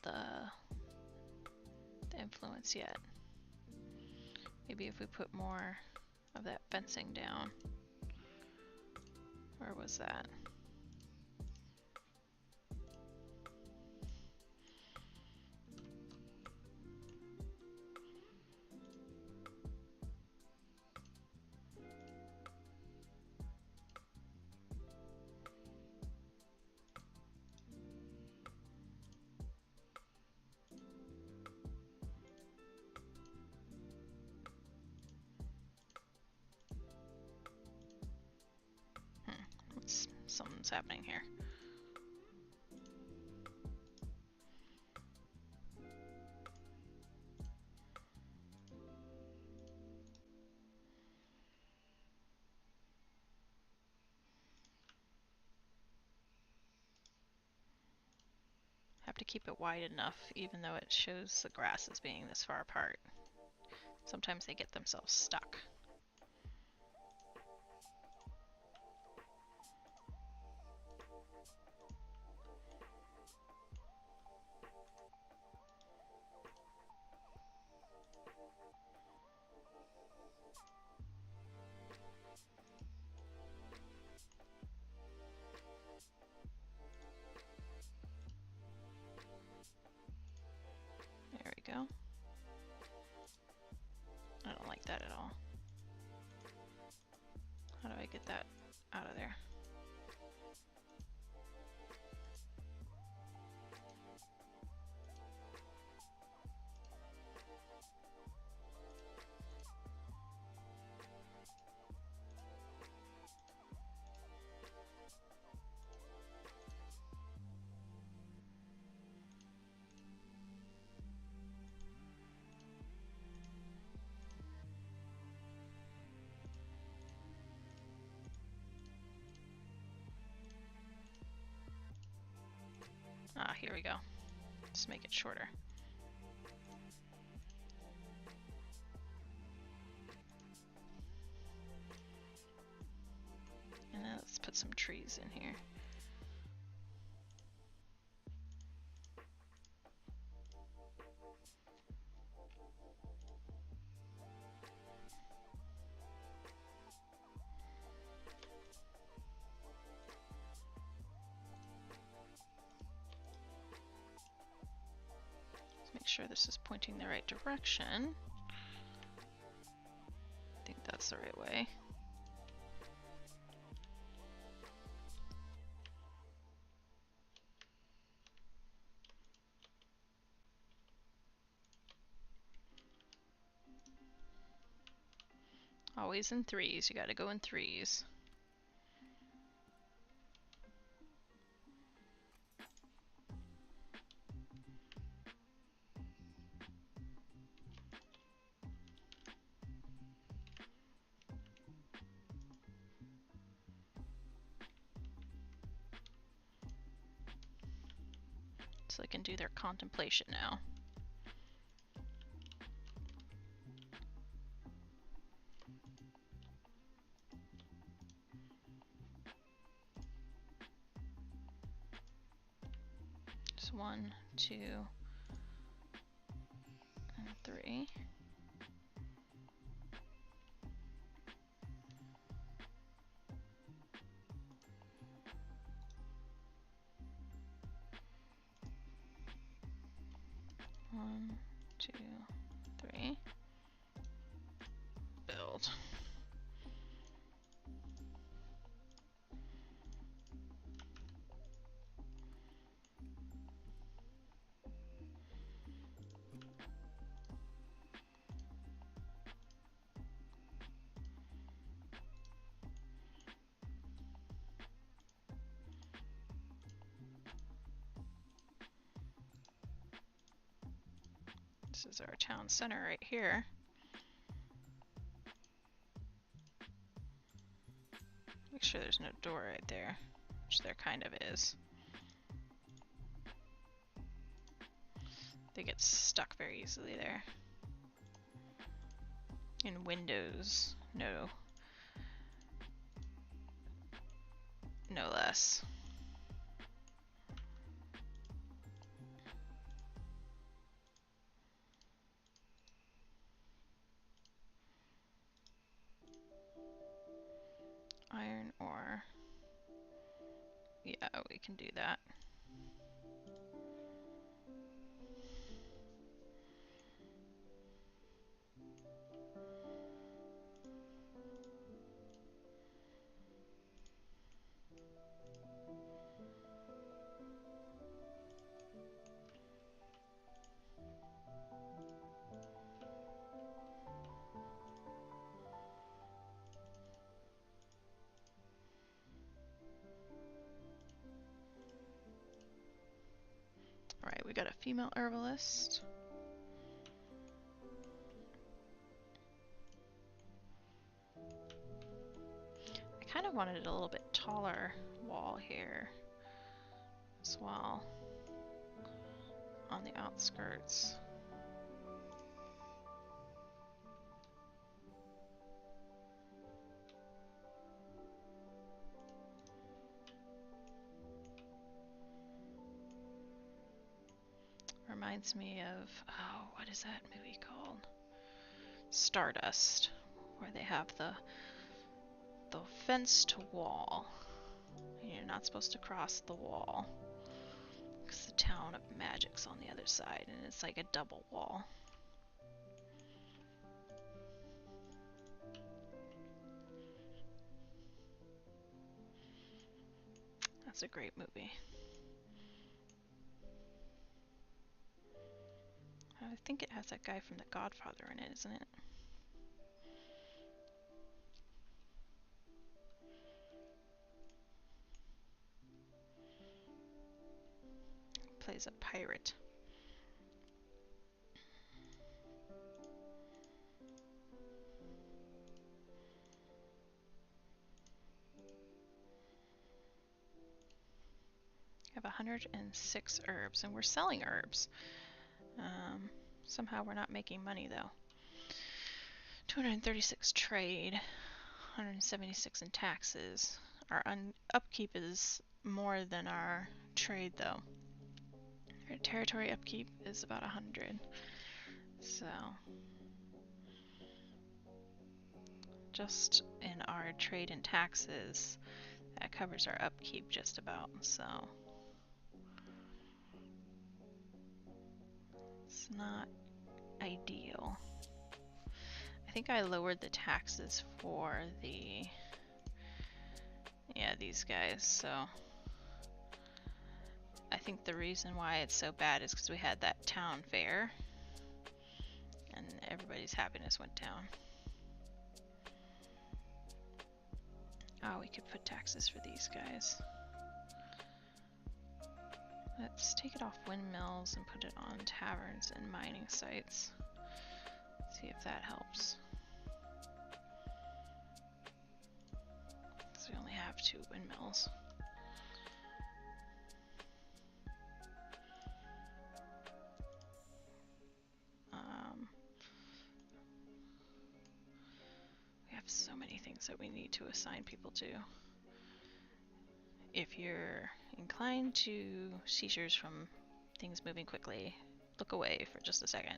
A: the influence yet. Maybe if we put more of that fencing down. Where was that? Something's happening here. Have to keep it wide enough, even though it shows the grass as being this far apart. Sometimes they get themselves stuck. There we go. I don't like that at all. How do I get that out of there? Ah, here we go. Let's make it shorter. some trees in here. Let's make sure this is pointing the right direction. I think that's the right way. Always in threes. You gotta go in threes. So they can do their contemplation now. Just 1, 2, and 3. One, 2, 3. Build. This is our town center right here. Make sure there's no door right there, which there kind of is. They get stuck very easily there. And windows, no less. Iron ore. Yeah, we can do that. Alright, we got a female herbalist. I kind of wanted a little bit taller wall here as well on the outskirts. Reminds me of, oh, what is that movie called? Stardust, where they have the fence to wall. And you're not supposed to cross the wall because the town of Magic's on the other side, and it's like a double wall. That's a great movie. I think it has that guy from The Godfather in it, isn't it? Plays a pirate. I have 106 herbs, and we're selling herbs. Somehow we're not making money though. 236 trade, 176 in taxes. Our upkeep is more than our trade, though. Our territory upkeep is about 100. So, just in our trade and taxes, that covers our upkeep just about. So, it's not ideal. I think I lowered the taxes for the, yeah, these guys, so I think the reason why it's so bad is because we had that town fair and everybody's happiness went down. Oh, we could put taxes for these guys. Let's take it off windmills and put it on taverns and mining sites. See if that helps. So we only have 2 windmills. We have so many things that we need to assign people to. If you're inclined to seizures from things moving quickly, look away for just a second.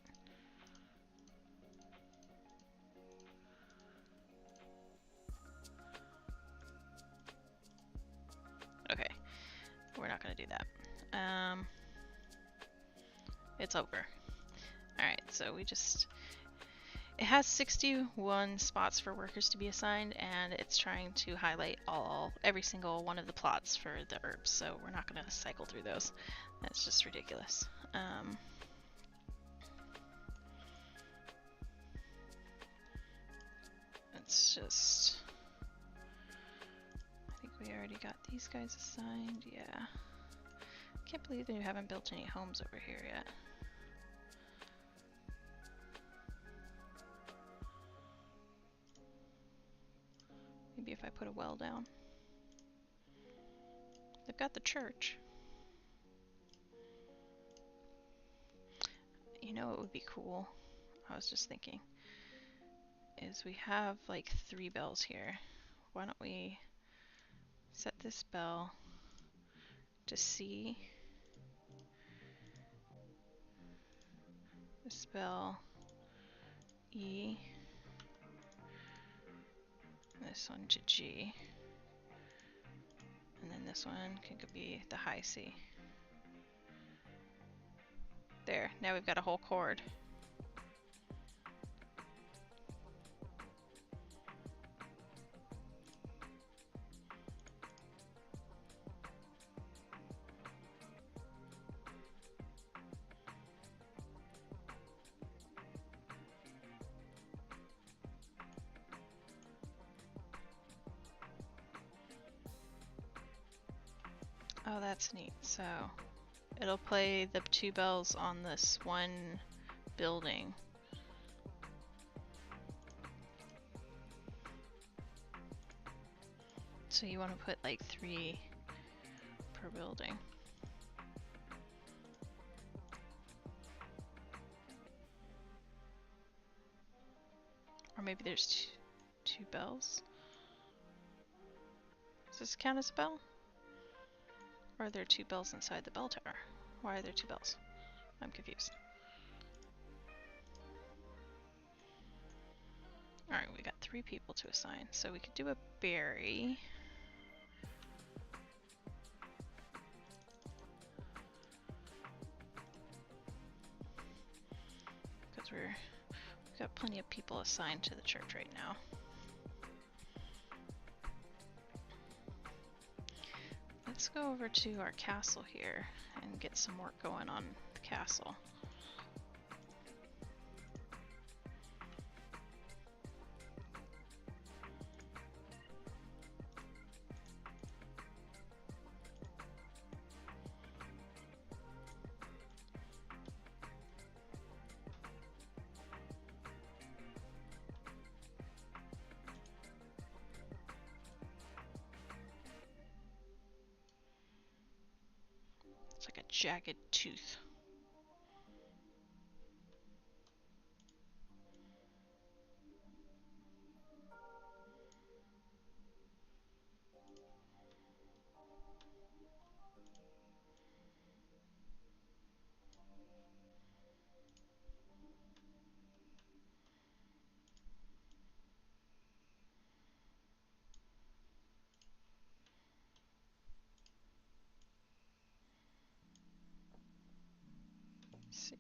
A: Okay, we're not going to do that. It's over. Alright, so we just... It has 61 spots for workers to be assigned, and it's trying to highlight every single one of the plots for the herbs, so we're not going to cycle through those. That's just ridiculous. It's just... I think we already got these guys assigned, yeah. Can't believe they haven't built any homes over here yet. Maybe if I put a well down. They've got the church. You know what would be cool? I was just thinking. Is we have like 3 bells here. Why don't we set this bell to C. This bell E. This one to G. And then this one could be the high C. There, now we've got a whole chord. Oh, that's neat. So it'll play the 2 bells on this one building. So you want to put like 3 per building. Or maybe there's two bells. Does this count as a bell? Or are there 2 bells inside the bell tower? Why are there 2 bells? I'm confused. Alright, we got 3 people to assign. So we could do a berry. Because we've got plenty of people assigned to the church right now. Let's go over to our castle here and get some work going on the castle. It's like a jagged tooth.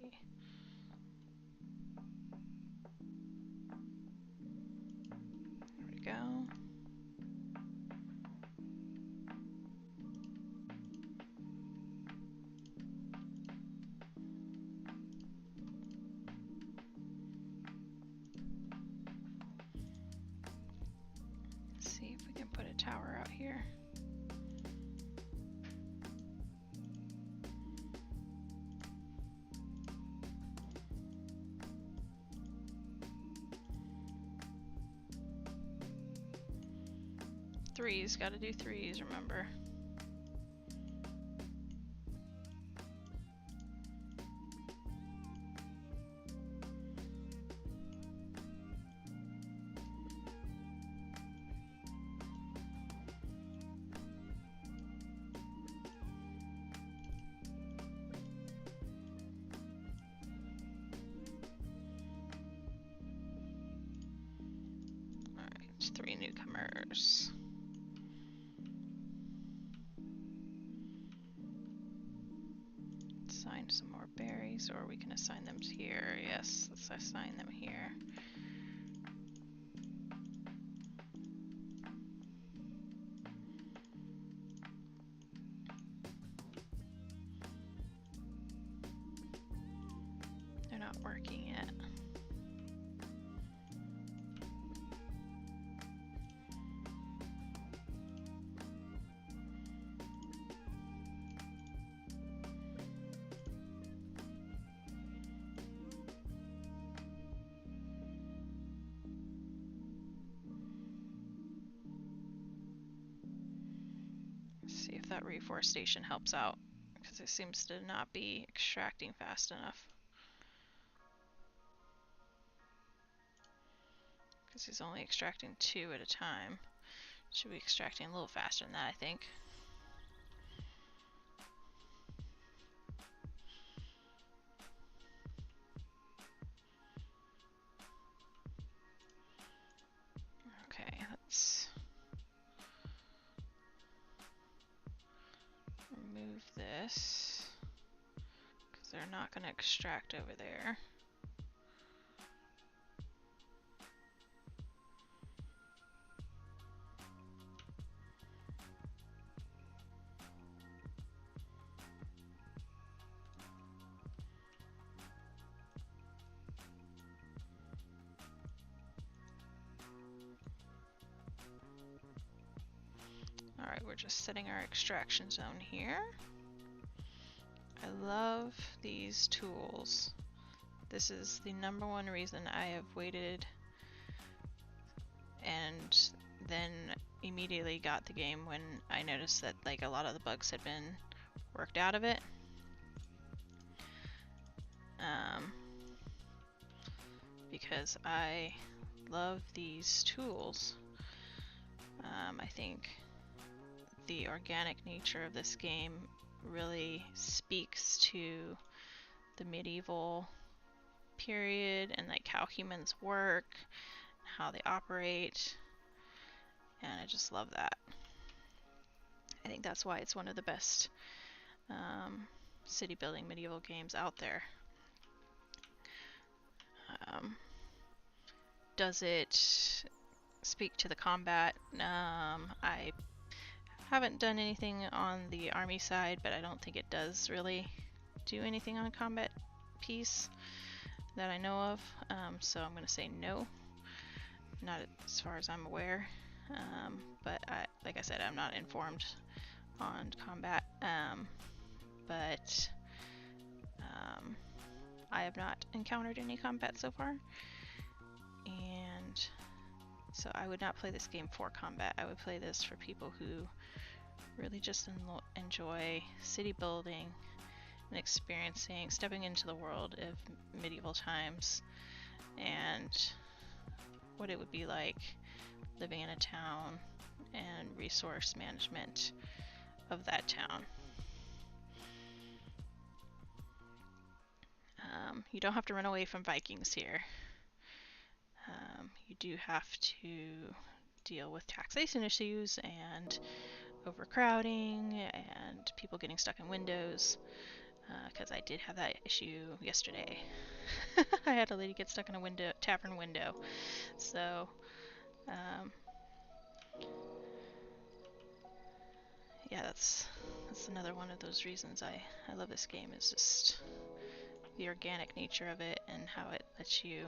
A: There we go. Let's see if we can put a tower out here. Threes, gotta do threes, remember. Alright, 3 newcomers. Assign some more berries, or we can assign them here. Yes, let's assign them here. They're not working yet. See if that reforestation helps out, because it seems to not be extracting fast enough. Because he's only extracting 2 at a time. Should be extracting a little faster than that, I think. Okay, let's remove this, because they're not going to extract over there. Alright, we're just setting our extraction zone here. I love these tools. This is the #1 reason I have waited and then immediately got the game when I noticed that like a lot of the bugs had been worked out of it. Because I love these tools. I think the organic nature of this game really speaks to the medieval period and like how humans work, how they operate, and I just love that. I think that's why it's one of the best city building medieval games out there. Does it speak to the combat? I haven't done anything on the army side, but I don't think it does really do anything on a combat piece that I know of, so I'm going to say no. Not as far as I'm aware, but like I said, I'm not informed on combat, but I have not encountered any combat so far, and so I would not play this game for combat. I would play this for people who really just enjoy city building and experiencing, stepping into the world of medieval times and what it would be like living in a town and resource management of that town. You don't have to run away from Vikings here. You do have to deal with taxation issues and overcrowding and people getting stuck in windows. because I did have that issue yesterday. I had a lady get stuck in a window, tavern window. So, yeah, that's another one of those reasons I love this game, is just the organic nature of it and how it lets you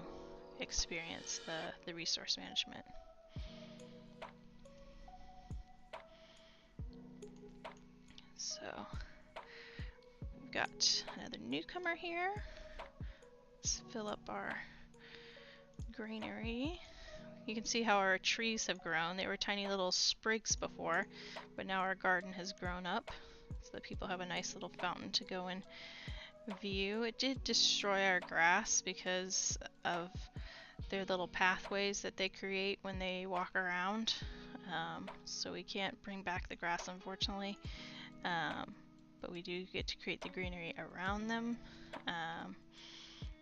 A: experience the resource management. So, we've got another newcomer here. Let's fill up our granary. You can see how our trees have grown. They were tiny little sprigs before, but now our garden has grown up, so that people have a nice little fountain to go and view. It did destroy our grass because of their little pathways that they create when they walk around. So we can't bring back the grass, unfortunately. But we do get to create the greenery around them.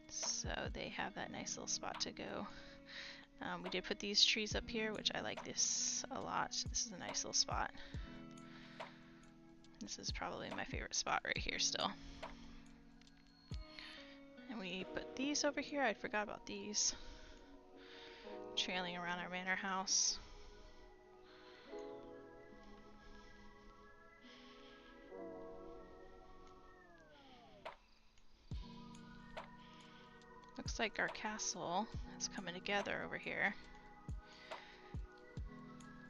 A: So they have that nice little spot to go. We did put these trees up here, which I like this a lot. This is a nice little spot. This is probably my favorite spot right here still. And we put these over here. I forgot about these. Trailing around our manor house. Looks like our castle is coming together over here.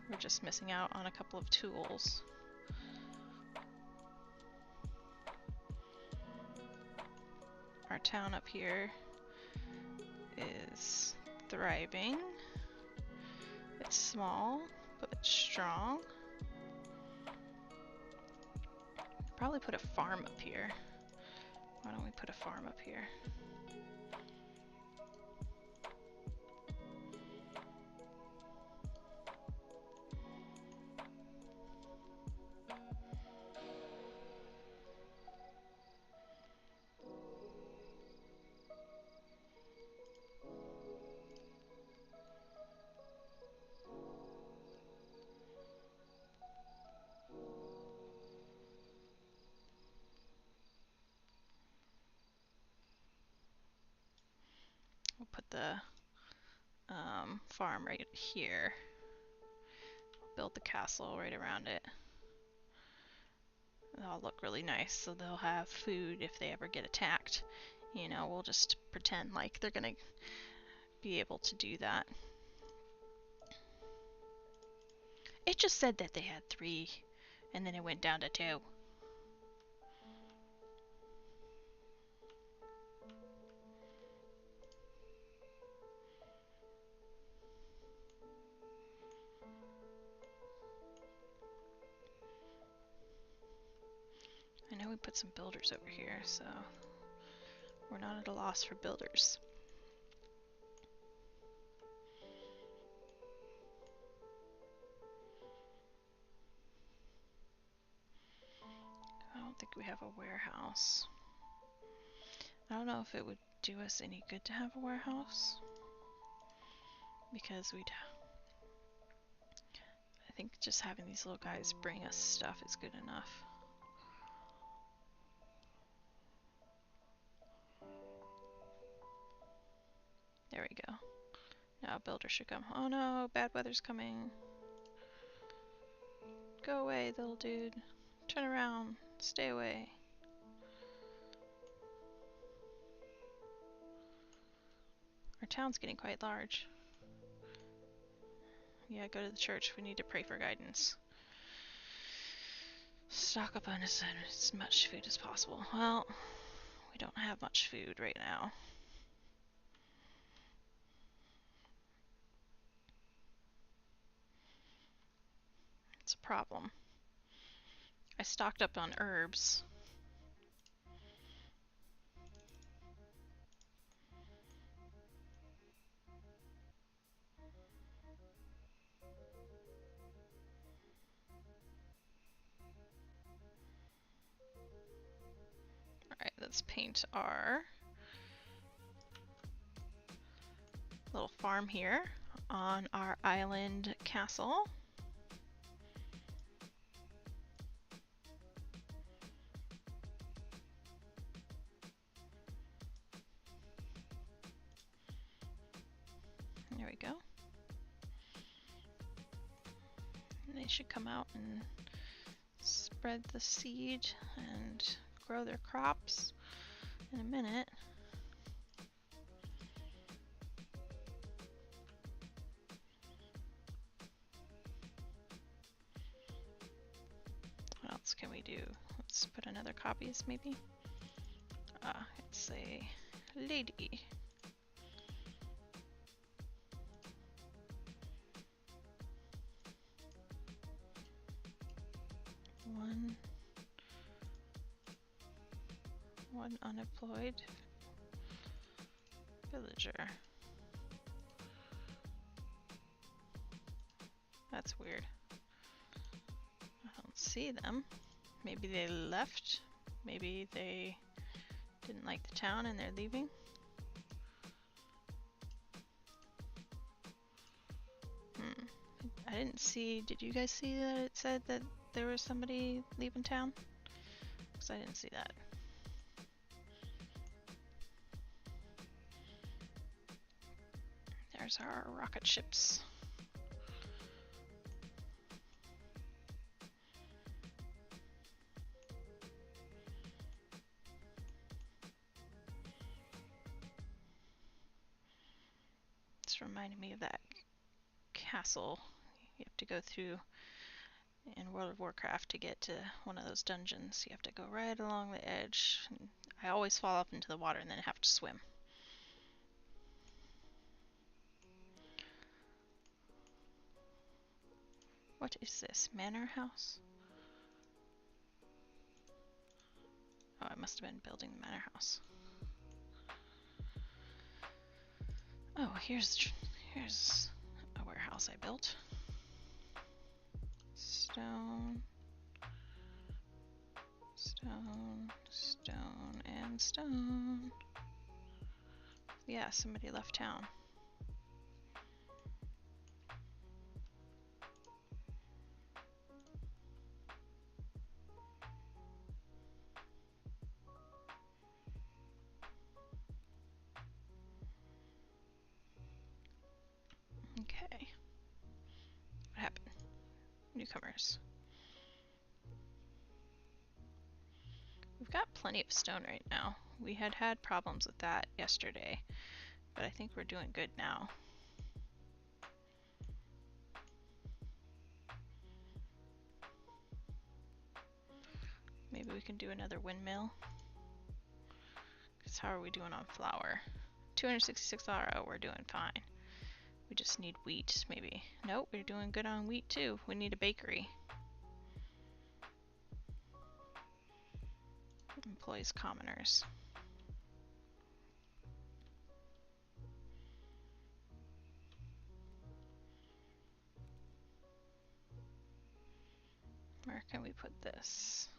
A: We're just missing out on a couple of tools. Our town up here is thriving. It's small, but it's strong. Probably put a farm up here. Why don't we put a farm up here? We'll put the farm right here. Build the castle right around it. They'll look really nice, so they'll have food if they ever get attacked. You know, we'll just pretend like they're gonna be able to do that. It just said that they had 3, and then it went down to 2. I know we put some builders over here, so we're not at a loss for builders. I don't think we have a warehouse. I don't know if it would do us any good to have a warehouse, because I think just having these little guys bring us stuff is good enough. There we go. Now a builder should come. Oh no, bad weather's coming. Go away, little dude. Turn around. Stay away. Our town's getting quite large. Yeah, go to the church. We need to pray for guidance. Stock up on as much food as possible. Well, we don't have much food right now. It's a problem. I stocked up on herbs. Alright, let's paint our little farm here on our island castle. we go. And they should come out and spread the seed and grow their crops in a minute. What else can we do? Let's put another copyist maybe. It's a lady. One unemployed villager. That's weird. I don't see them. Maybe they left. Maybe they didn't like the town and they're leaving. I didn't see. Did you guys see that it said that there was somebody leaving town? Because I didn't see that. There's our rocket ships. It's reminding me of that castle you have to go through in World of Warcraft to get to one of those dungeons. You have to go right along the edge. And I always fall up into the water and then have to swim. What is this? Manor house? Oh, I must have been building the manor house. Oh, here's a warehouse I built. Stone, stone, stone, and stone. Yeah, somebody left town. Okay. What happened? Newcomers. We've got plenty of stone right now. We had problems with that yesterday, but I think we're doing good now. Maybe we can do another windmill. Because how are we doing on flour? 266 flour. Oh, we're doing fine. We just need wheat, maybe. Nope, we're doing good on wheat too. We need a bakery. Employees, commoners. Where can we put this?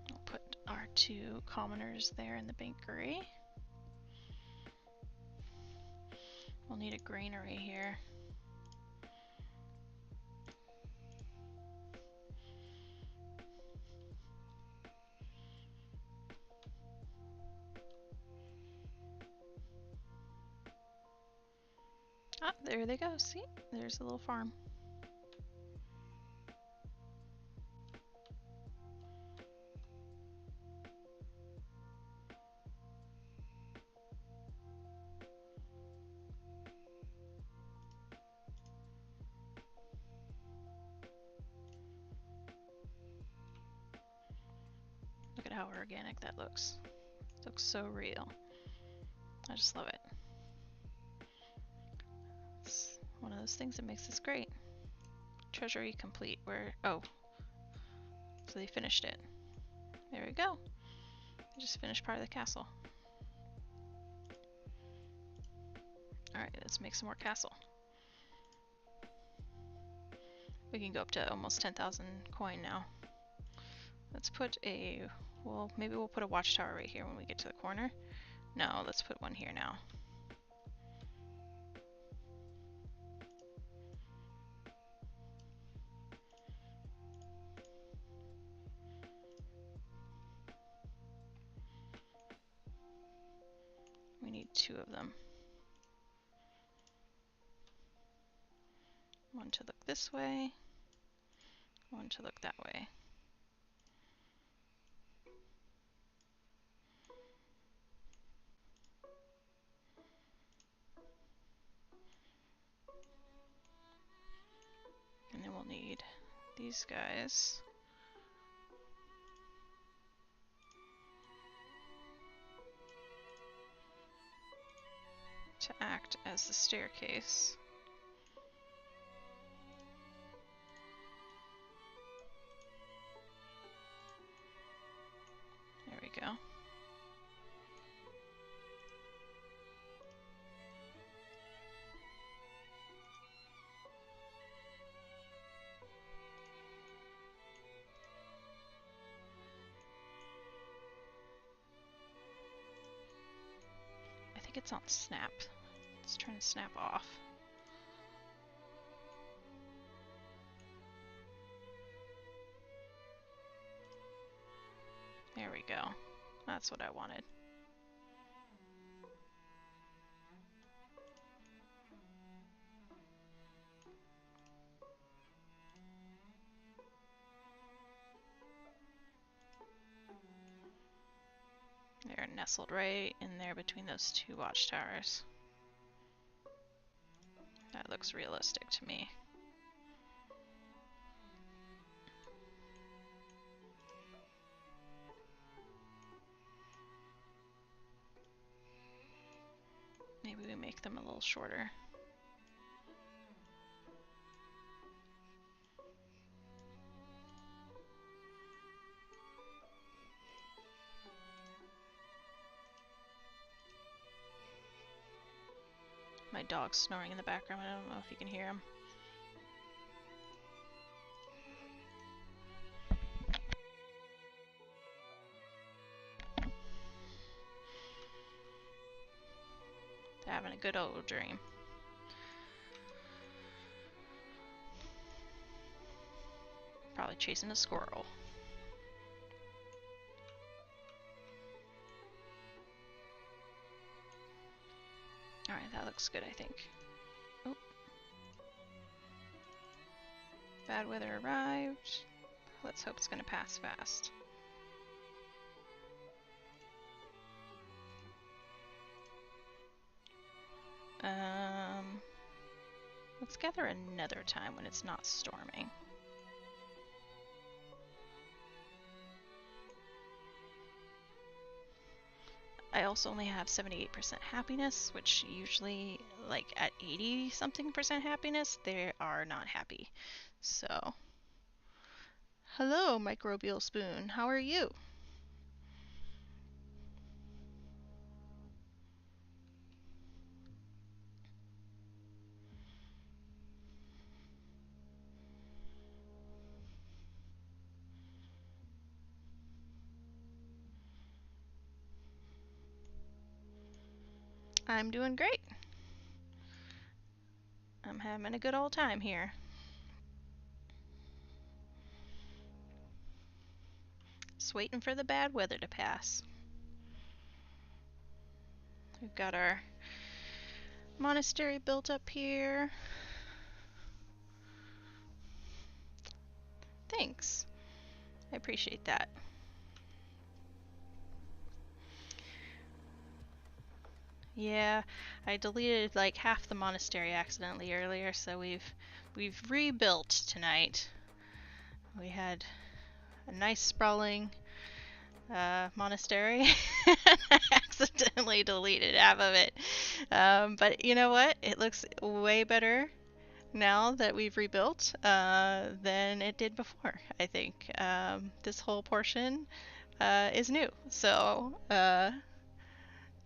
A: We'll put our two commoners there in the bakery. We'll need a granary here. Ah, there they go. See? There's a little farm. Look at how organic that looks. It looks so real. I just love it. It's one of those things that makes this great. Treasury complete. Where? Oh. So they finished it. There we go. They just finished part of the castle. Alright, let's make some more castle. We can go up to almost 10,000 coin now. Let's put a... Well, maybe we'll put a watchtower right here when we get to the corner. No, let's put one here now. them. One to look this way, one to look that way. And then we'll need these guys to act as the staircase. There we go. I think it's on snap. It's trying to snap off. There we go. That's what I wanted. They're nestled right in there between those two watchtowers. That looks realistic to me. Maybe we make them a little shorter. My dog's snoring in the background. I don't know if you can hear him. They're having a good old dream. Probably chasing a squirrel. Alright, that looks good, I think. Oh. Bad weather arrived. Let's hope it's gonna pass fast. Let's gather another time when it's not storming. I also only have 78% happiness, which usually, like at 80-something% happiness, they are not happy. So, hello, microbial spoon. How are you? I'm doing great. I'm having a good old time here. Just waiting for the bad weather to pass. We've got our monastery built up here. Thanks. I appreciate that. Yeah, I deleted like half the monastery accidentally earlier, so we've rebuilt tonight. We had a nice sprawling monastery. I accidentally deleted half of it. But you know what? It looks way better now that we've rebuilt than it did before, I think. This whole portion is new. So,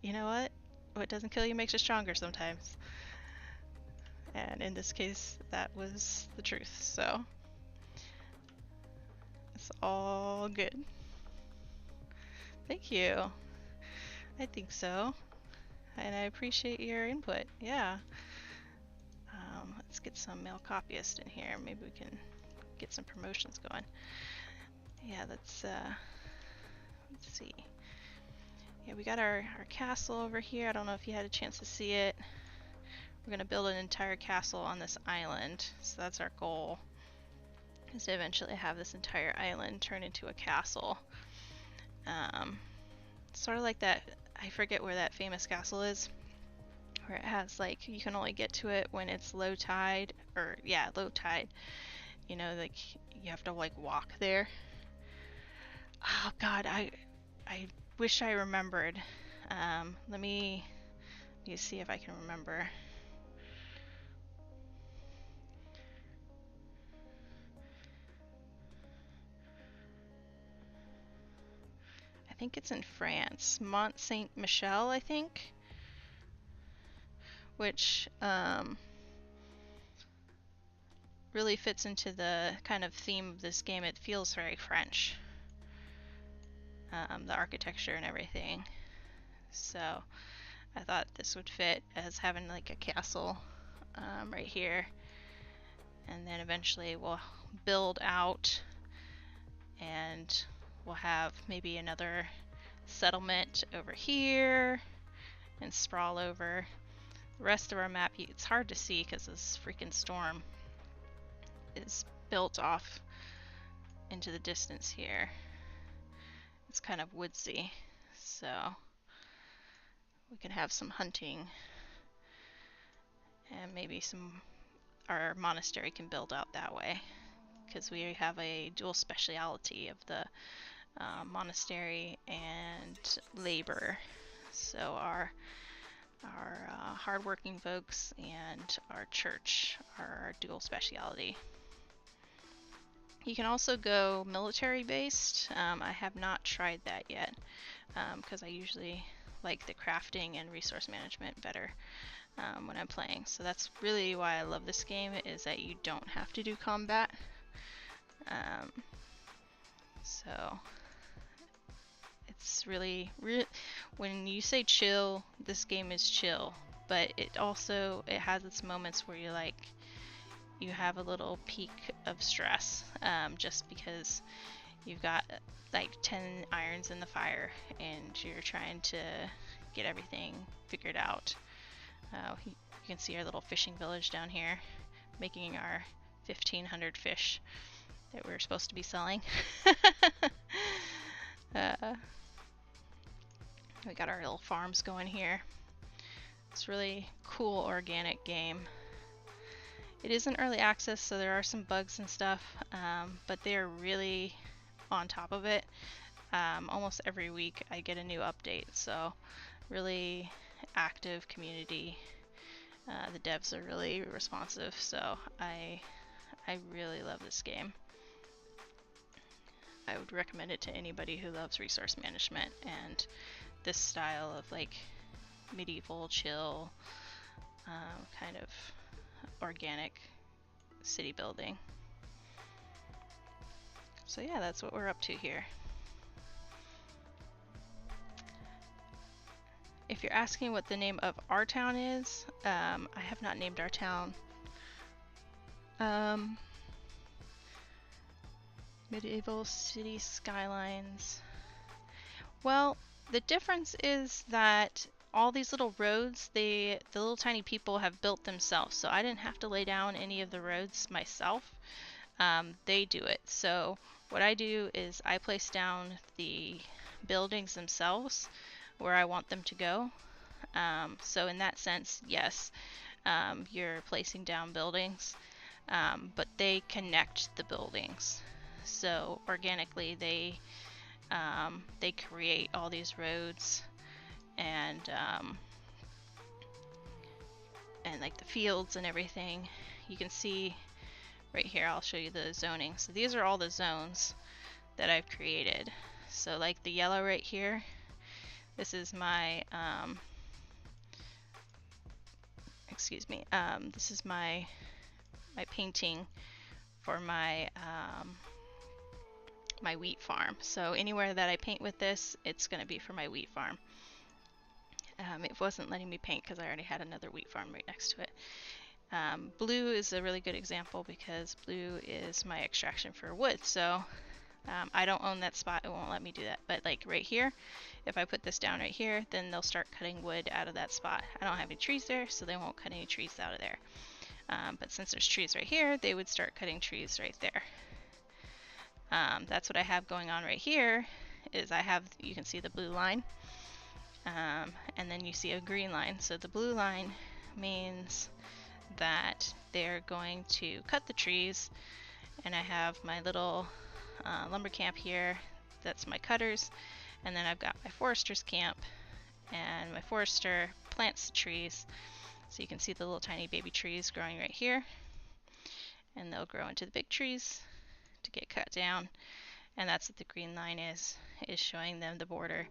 A: you know what? What doesn't kill you makes you stronger sometimes. And in this case, that was the truth. So, it's all good. Thank you. I think so. And I appreciate your input. Yeah. Let's get some male copyist in here. Maybe we can get some promotions going. Yeah, let's see. Yeah, we got our castle over here. I don't know if you had a chance to see it. We're going to build an entire castle on this island. So that's our goal, is to eventually have this entire island turn into a castle. Sort of like that, I forget where that famous castle is, where it has like, you can only get to it when it's low tide, or yeah, low tide. You know, like you have to like walk there. Oh God, I wish I remembered. Let me see if I can remember. I think it's in France, Mont Saint Michel, I think, which really fits into the kind of theme of this game. It feels very French, the architecture and everything. So I thought this would fit as having like a castle right here, and then eventually we'll build out and we'll have maybe another settlement over here and sprawl over. The rest of our map, it's hard to see because this freaking storm is built off into the distance here. It's kind of woodsy, so we can have some hunting, and maybe our monastery can build out that way, because we have a dual speciality of the monastery and labor. So our hardworking folks and our church are our dual speciality. You can also go military based. I have not tried that yet because I usually like the crafting and resource management better when I'm playing. So that's really why I love this game, is that you don't have to do combat. So it's really, when you say chill, this game is chill, but it has its moments where you have a little peak of stress, just because you've got like 10 irons in the fire and you're trying to get everything figured out. You can see our little fishing village down here, making our 1,500 fish that we're supposed to be selling. We got our little farms going here. It's really cool organic game. It isn't early access, so there are some bugs and stuff, but they're really on top of it. Almost every week I get a new update, so really active community. The devs are really responsive, so I really love this game. I would recommend it to anybody who loves resource management and this style of like medieval chill kind of organic city building. So yeah, that's what we're up to here. If you're asking what the name of our town is, I have not named our town. Medieval city skylines. Well, the difference is that all these little roads, the little tiny people have built themselves, so I didn't have to lay down any of the roads myself. They do it. So what I do is I place down the buildings themselves where I want them to go. So in that sense, yes, you're placing down buildings, but they connect the buildings. So organically, they create all these roads and like the fields and everything. You can see right here, I'll show you the zoning. So these are all the zones that I've created. So like the yellow right here, this is my this is my painting for my my wheat farm. So anywhere that I paint with this, it's going to be for my wheat farm. It wasn't letting me paint because I already had another wheat farm right next to it. Blue is a really good example because blue is my extraction for wood. So I don't own that spot, it won't let me do that. But like right here, if I put this down right here, then they'll start cutting wood out of that spot. I don't have any trees there, so they won't cut any trees out of there. But since there's trees right here, they would start cutting trees right there. That's what I have going on right here, is I have, you can see the blue line, and then you see a green line. So the blue line means that they're going to cut the trees, and I have my little lumber camp here, that's my cutters, and then I've got my forester's camp, and my forester plants the trees. So you can see the little tiny baby trees growing right here, and they'll grow into the big trees to get cut down, and that's what the green line is showing them the border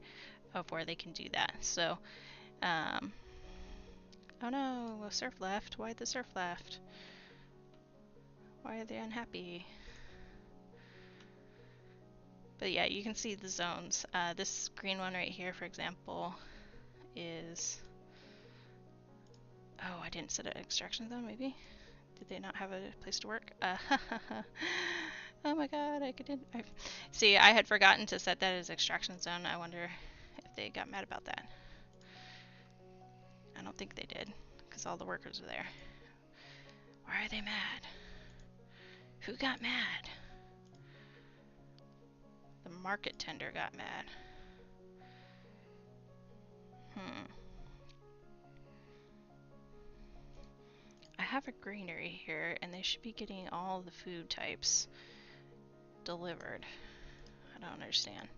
A: of where they can do that. So oh no, a surf left. Why'd the surf left? Why are they unhappy? But yeah, you can see the zones. This green one right here, for example, is... Oh, I didn't set an extraction zone, maybe? Did they not have a place to work? Oh my god, See, I had forgotten to set that as extraction zone. I wonder if they got mad about that. I don't think they did, because all the workers are there. Why are they mad? Who got mad? The market tender got mad. I have a granary here, and they should be getting all the food types delivered. I don't understand.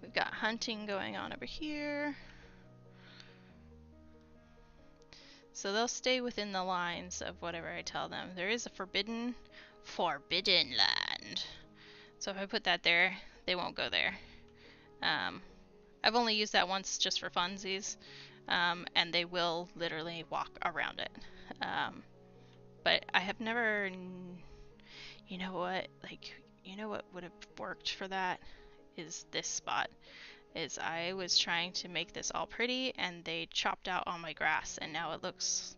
A: We've got hunting going on over here. So they'll stay within the lines of whatever I tell them. There is a forbidden land. So if I put that there, they won't go there. I've only used that once just for funsies, and they will literally walk around it. But I have never, you know what, what would have worked for that is this spot. Is I was trying to make this all pretty, and they chopped out all my grass, and now it looks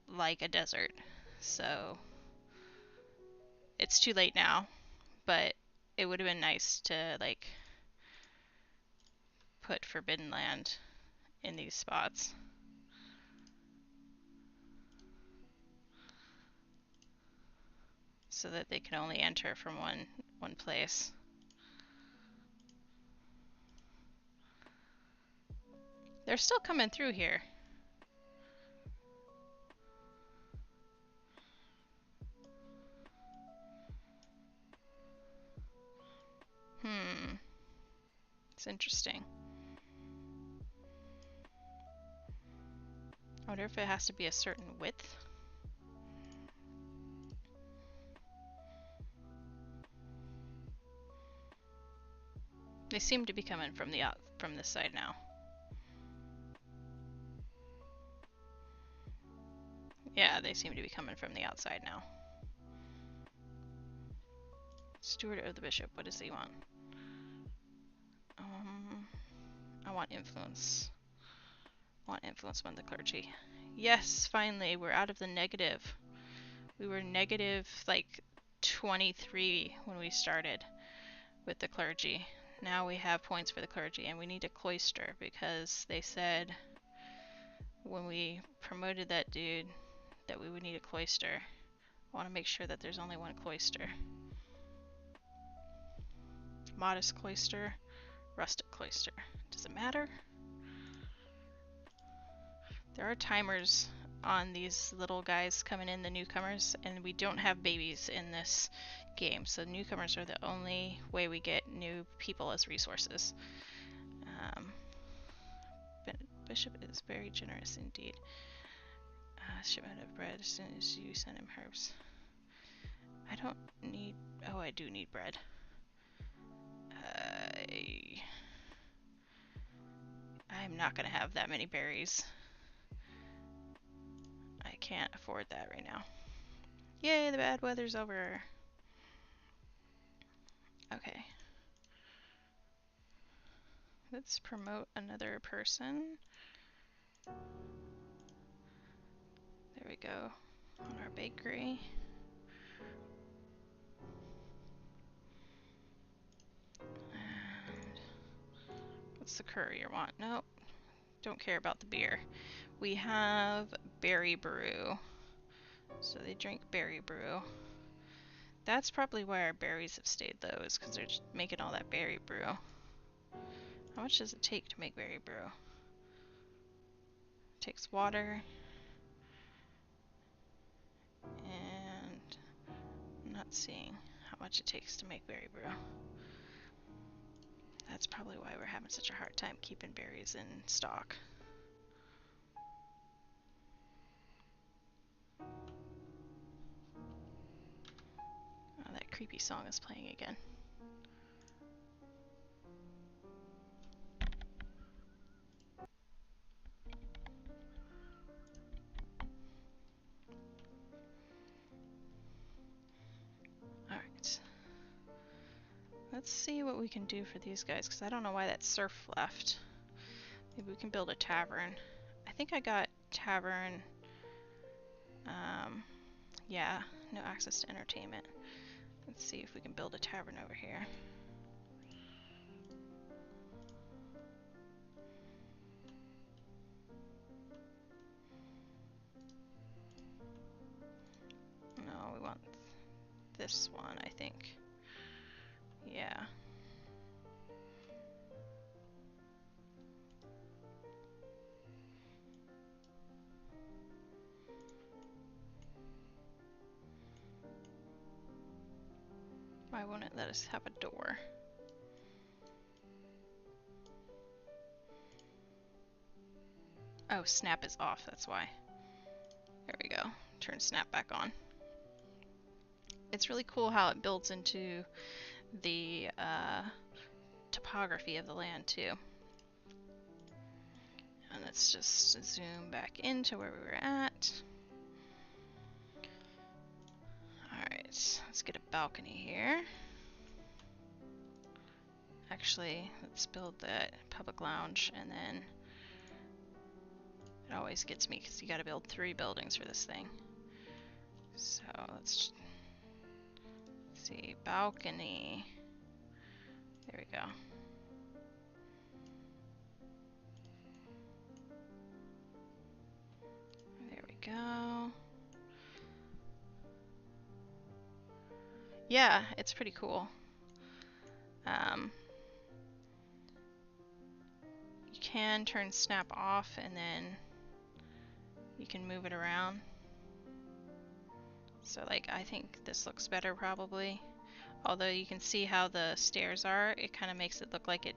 A: like a desert. So it's too late now, but it would have been nice to like put forbidden land in these spots. So that they can only enter from one place. They're still coming through here. It's interesting. I wonder if it has to be a certain width. They seem to be coming from this side now. Yeah, they seem to be coming from the outside now. Steward of the bishop, what does he want? I want influence. I want influence on the clergy. Yes, finally, we're out of the negative. We were negative like 23 when we started with the clergy. Now we have points for the clergy, and we need a cloister because they said when we promoted that dude that we would need a cloister. I want to make sure that there's only one cloister. Modest cloister, rustic cloister. Does it matter? There are timers on these little guys coming in, the newcomers, and we don't have babies in this game, so newcomers are the only way we get new people as resources. Bishop is very generous indeed. Shipment of bread as soon as you send him herbs. I don't need... Oh, I do need bread. I'm not gonna have that many berries. I can't afford that right now. Yay, the bad weather's over. Okay. Let's promote another person. There we go. On our bakery. What's the courier want? Nope. Don't care about the beer. We have berry brew. So they drink berry brew. That's probably why our berries have stayed low, is because they're just making all that berry brew. How much does it take to make berry brew? It takes water. And I'm not seeing how much it takes to make berry brew. That's probably why we're having such a hard time keeping berries in stock. Oh, that creepy song is playing again. Alright. Let's see what we can do for these guys, because I don't know why that serf left. Maybe we can build a tavern. I think I got tavern. Yeah, no access to entertainment. Let's see if we can build a tavern over here. No, we want this one, I think. Yeah. Why won't it let us have a door? Oh, snap is off, that's why. There we go. Turn snap back on. It's really cool how it builds into the topography of the land too. And let's just zoom back into where we were at. Alright, let's get a balcony here. Actually, let's build that public lounge, and then it always gets me because you gotta build 3 buildings for this thing. So let's see, balcony. There we go. There we go. Yeah, it's pretty cool. You can turn snap off and then you can move it around. So like, I think this looks better probably. Although you can see how the stairs are, it kind of makes it look like it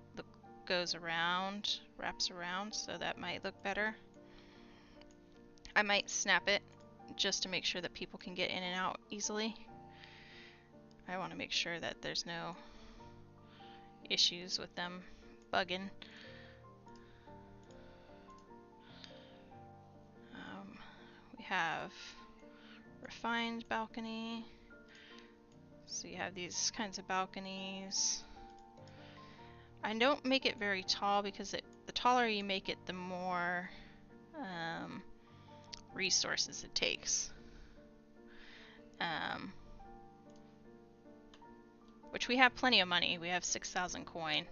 A: goes around, wraps around, so that might look better. I might snap it just to make sure that people can get in and out easily. I want to make sure that there's no issues with them bugging. We have refined balcony. So you have these kinds of balconies. I don't make it very tall because the taller you make it, the more resources it takes. Which we have plenty of money. We have 6,000 coin.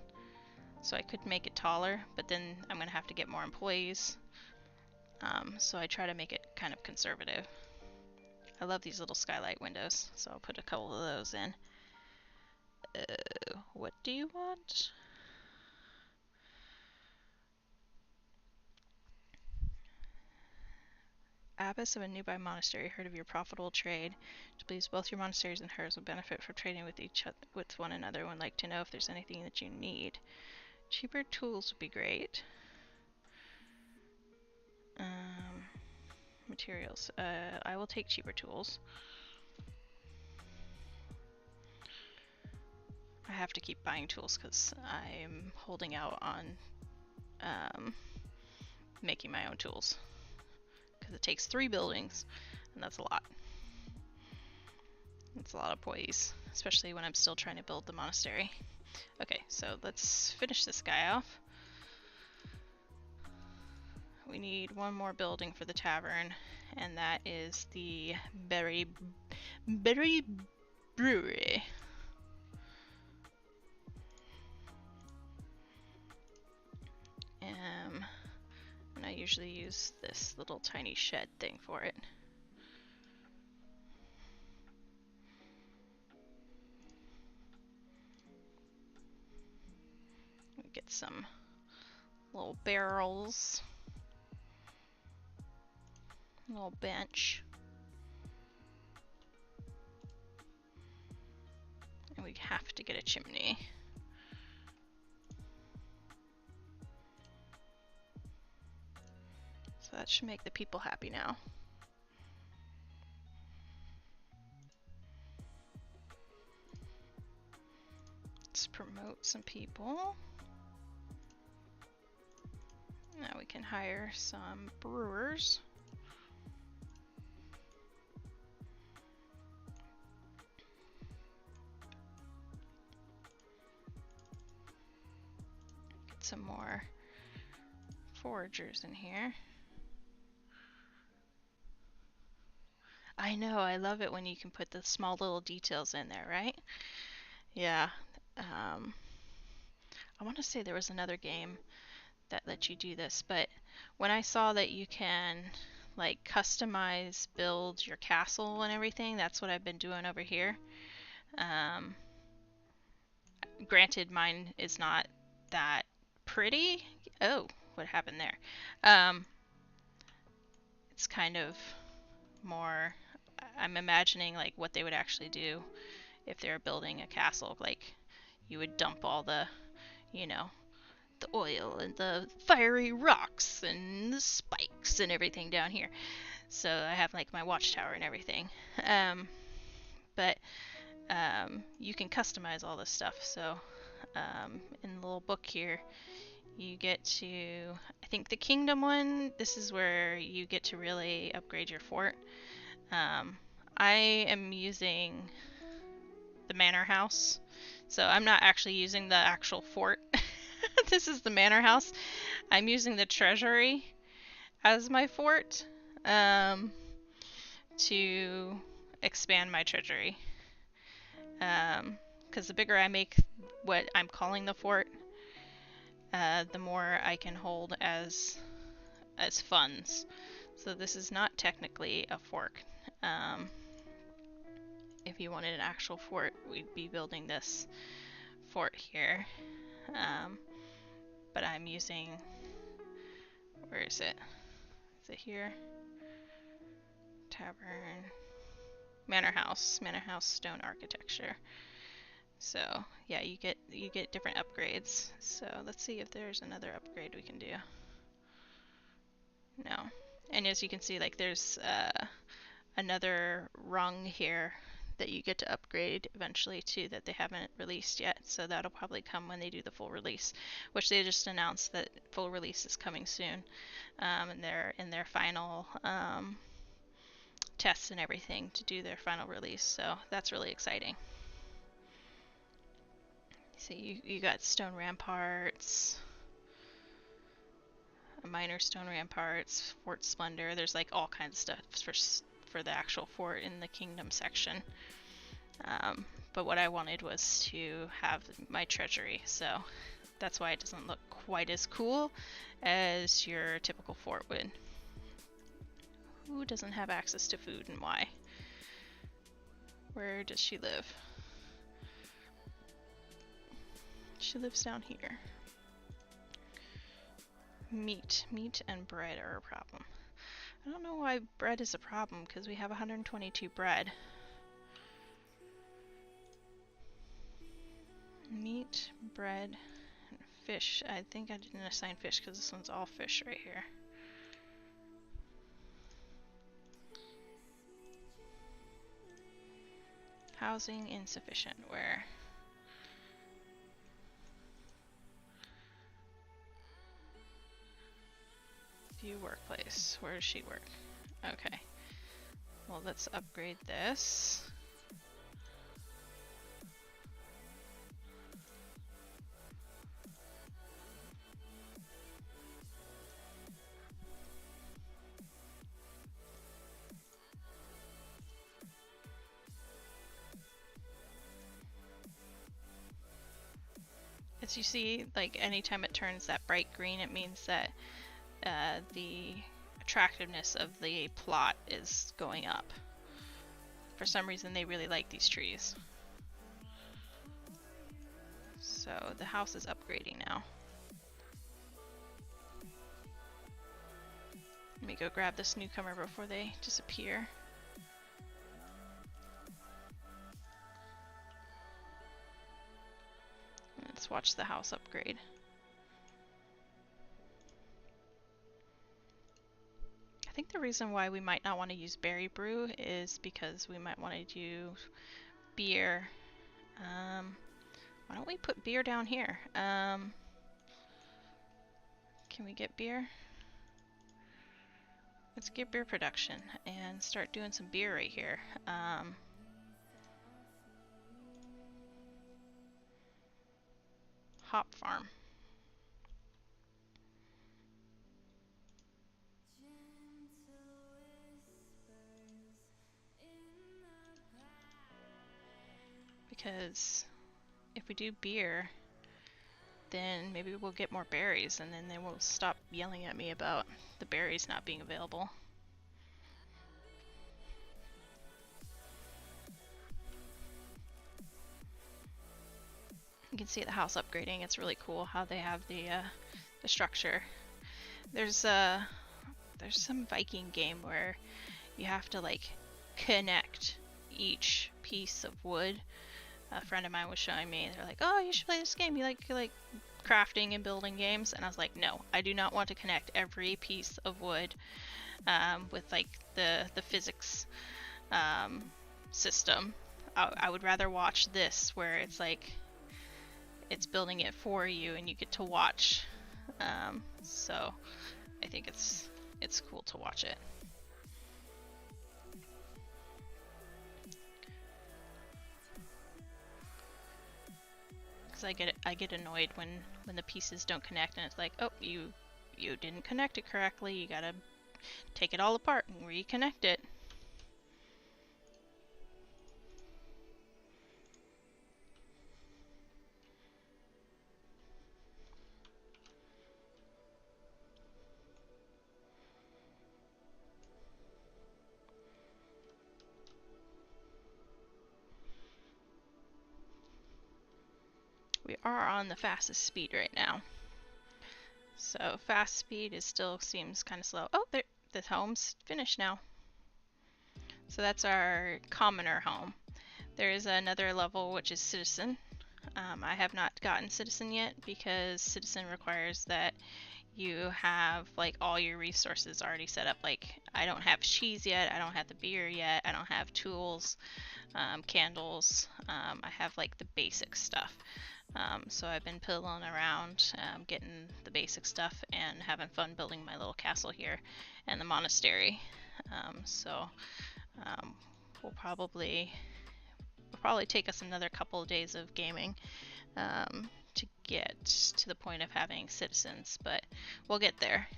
A: So I could make it taller, but then I'm going to have to get more employees. So I try to make it kind of conservative. I love these little skylight windows, so I'll put a couple of those in. What do you want? Abbess of a nearby monastery heard of your profitable trade. To please both your monasteries and hers will benefit from trading with one another and would like to know if there's anything that you need. Cheaper tools would be great. Materials. I will take cheaper tools. I have to keep buying tools because I'm holding out on making my own tools. Because it takes 3 buildings, and that's a lot. It's a lot of employees, especially when I'm still trying to build the monastery. Okay, so let's finish this guy off. We need one more building for the tavern, and that is the berry brewery. And I usually use this little tiny shed thing for it. Get some little barrels, little bench, and we have to get a chimney. So that should make the people happy now. Let's promote some people. Now we can hire some brewers. Get some more foragers in here. I know, I love it when you can put the small little details in there, right? Yeah. I want to say there was another game that lets you do this, but when I saw that you can like customize, build your castle and everything, that's what I've been doing over here. Granted, mine is not that pretty. Oh, what happened there? It's kind of more, I'm imagining like what they would actually do if they were building a castle. Like you would dump all the, you know, the oil and the fiery rocks and the spikes and everything down here. So I have like my watchtower and everything. But you can customize all this stuff. So in the little book here, you get to, I think the kingdom one, this is where you get to really upgrade your fort. I am using the manor house. So I'm not actually using the actual fort. This is the manor house. I'm using the treasury as my fort to expand my treasury. Because the bigger I make what I'm calling the fort, the more I can hold as funds. So this is not technically a fort. If you wanted an actual fort, we'd be building this fort here. But I'm using, where is it? Is it here? Tavern, manor house stone architecture. So yeah, you get different upgrades. So let's see if there's another upgrade we can do. No. And as you can see, like there's another rung here that you get to upgrade eventually too that they haven't released yet. So that'll probably come when they do the full release, which they just announced that full release is coming soon. And they're in their final tests and everything to do their final release. So that's really exciting. So you got stone ramparts, minor stone ramparts, fort splendor. There's like all kinds of stuff for the actual fort in the kingdom section. But what I wanted was to have my treasury, so that's why it doesn't look quite as cool as your typical fort would. Who doesn't have access to food and why? Where does she live? She lives down here. Meat and bread are a problem. I don't know why bread is a problem, because we have 122 bread. Meat, bread, and fish. I think I didn't assign fish because this one's all fish right here. Housing insufficient. Where? View workplace. Where does she work? Okay. Well, let's upgrade this. As you see, like anytime it turns that bright green, it means that the attractiveness of the plot is going up. For some reason, they really like these trees. So the house is upgrading now. Let me go grab this newcomer before they disappear. Let's watch the house upgrade. I think the reason why we might not want to use berry brew is because we might want to do beer. Why don't we put beer down here? Can we get beer? Let's get beer production and start doing some beer right here. Hop farm. Because if we do beer, then maybe we'll get more berries, and then they will stop yelling at me about the berries not being available. You can see the house upgrading. It's really cool how they have the structure. There's some Viking game where you have to like connect each piece of wood. A friend of mine was showing me. They're like, "Oh, you should play this game. You like crafting and building games?" And I was like, "No, I do not want to connect every piece of wood with like the physics system. I would rather watch this where it's like it's building it for you and you get to watch." So I think it's cool to watch it. I get annoyed when the pieces don't connect and it's like, oh, you didn't connect it correctly. You gotta take it all apart and reconnect it. We are on the fastest speed right now. So fast speed still seems kind of slow. Oh, there, the home's finished now. So that's our commoner home. There is another level which is citizen. I have not gotten citizen yet because citizen requires that you have like all your resources already set up. Like I don't have cheese yet, I don't have the beer yet, I don't have tools, candles. I have like the basic stuff. So I've been piddling around, getting the basic stuff and having fun building my little castle here and the monastery. Will probably take us another couple of days of gaming to get to the point of having citizens, but we'll get there.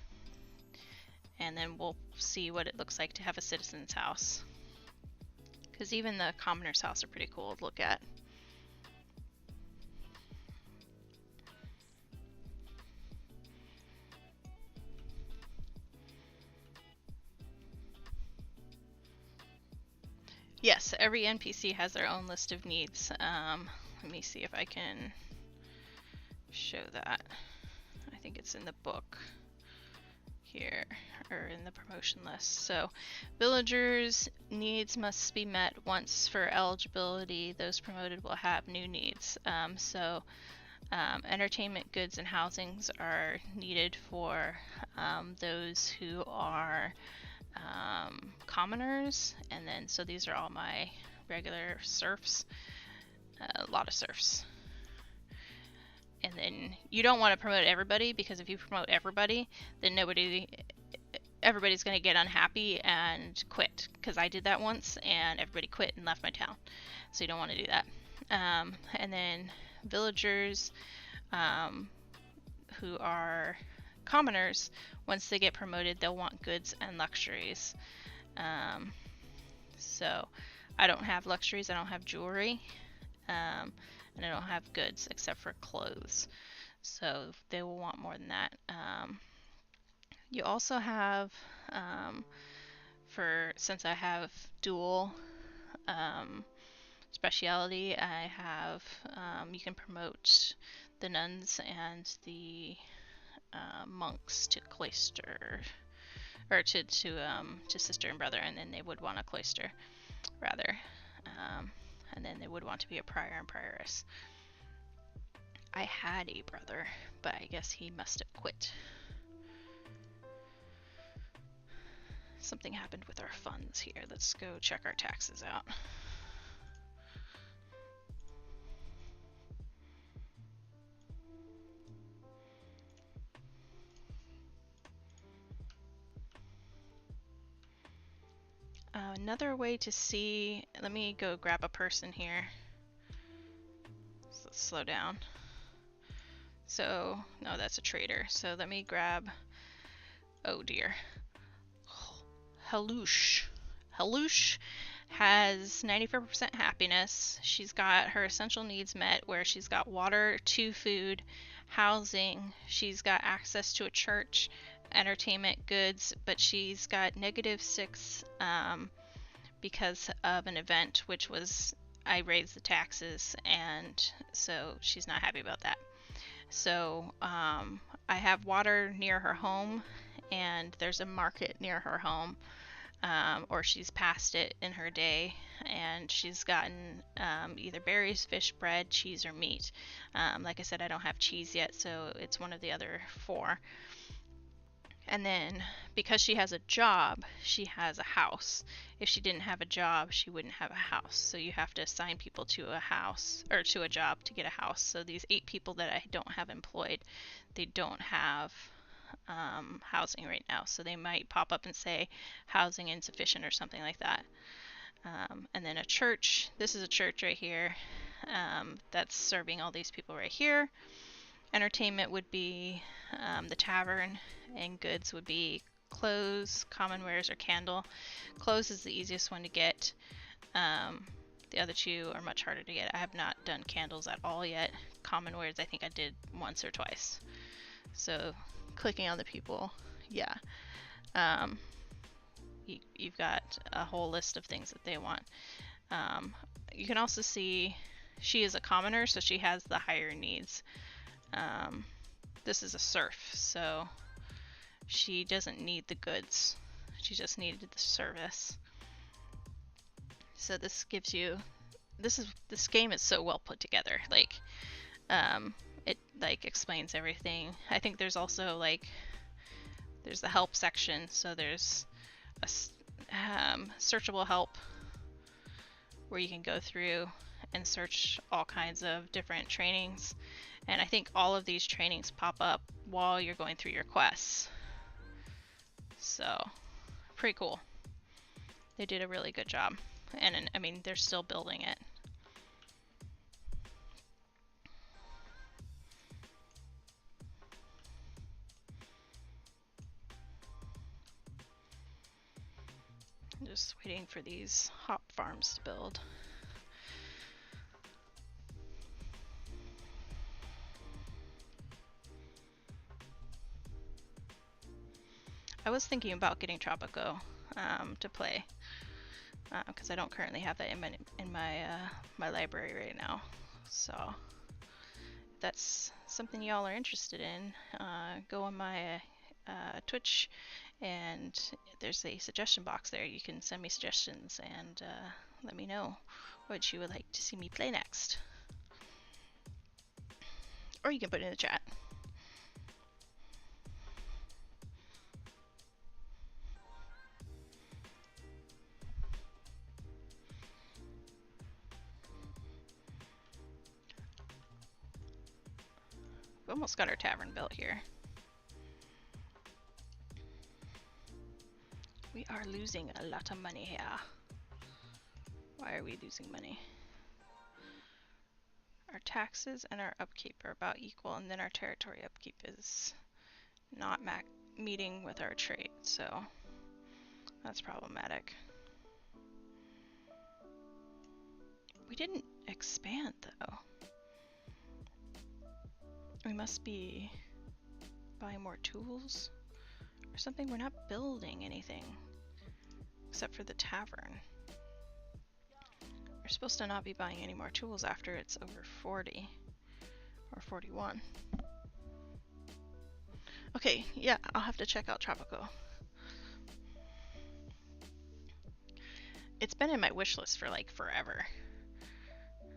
A: And then we'll see what it looks like to have a citizen's house. Because even the commoner's house are pretty cool to look at. Yes, every NPC has their own list of needs. Let me see if I can show that. I think it's in the book here, or in the promotion list. So, villagers' needs must be met once for eligibility. Those promoted will have new needs. Entertainment, goods, and housings are needed for those who are commoners, and then so these are all my regular serfs. A lot of serfs. And then you don't want to promote everybody, because if you promote everybody, then everybody's going to get unhappy and quit, because I did that once and everybody quit and left my town. So you don't want to do that. And then villagers who are commoners, once they get promoted, they'll want goods and luxuries. So I don't have luxuries, I don't have jewelry. and I don't have goods except for clothes. So they will want more than that. You also have, since I have dual speciality, I have, you can promote the nuns and the monks to cloister, or to sister and brother, and then they would want a cloister rather, and then they would want to be a prior and prioress. I had a brother, but I guess he must have quit. Something happened with our funds here. Let's go check our taxes out. Another way to see, let me go grab a person here. So let's slow down. So, no, that's a trader. So let me grab, oh dear, Halush. Halush has 94% happiness. She's got her essential needs met, where she's got water, 2 food, housing. She's got access to a church, entertainment, goods, but she's got -6 because of an event, which was I raised the taxes, and so she's not happy about that. So I have water near her home, and there's a market near her home, or she's passed it in her day, and she's gotten either berries, fish, bread, cheese, or meat. Like I said, I don't have cheese yet, so it's one of the other 4. And then because she has a job, she has a house. If she didn't have a job, she wouldn't have a house. So you have to assign people to a house, or to a job, to get a house. So these 8 people that I don't have employed, they don't have housing right now. So they might pop up and say housing insufficient or something like that. And then a church. This is a church right here that's serving all these people right here. Entertainment would be the tavern, and goods would be clothes, common wares, or candle. Clothes is the easiest one to get. The other 2 are much harder to get. I have not done candles at all yet. Common wares I think I did once or twice. So clicking on the people, yeah. You've got a whole list of things that they want. You can also see she is a commoner, so she has the higher needs. This is a serf, so she doesn't need the goods. She just needed the service. So this gives you, this game is so well put together. Like, it like explains everything. I think there's also like, there's the help section, so there's a searchable help where you can go through and search all kinds of different trainings. And I think all of these trainings pop up while you're going through your quests. So, pretty cool. They did a really good job. And I mean, they're still building it. I'm just waiting for these hop farms to build. I was thinking about getting Tropico to play, because I don't currently have that in my library right now. So if that's something y'all are interested in, go on my Twitch, and there's a suggestion box there. You can send me suggestions and let me know what you would like to see me play next. Or you can put it in the chat. We almost got our tavern built here. We are losing a lot of money here. Why are we losing money? Our taxes and our upkeep are about equal, and then our territory upkeep is not meeting with our trade, so that's problematic. We didn't expand though. We must be buying more tools or something. We're not building anything except for the tavern. We're supposed to not be buying any more tools after it's over 40 or 41. Okay, yeah, I'll have to check out Tropico. It's been in my wish list for like forever.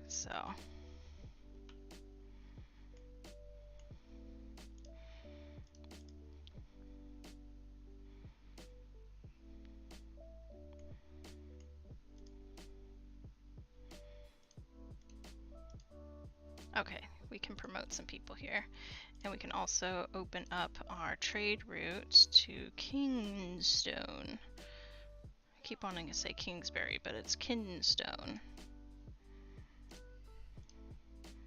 A: So okay, we can promote some people here. And we can also open up our trade route to Kingstone. I keep wanting to say Kingsbury, but it's Kinstone.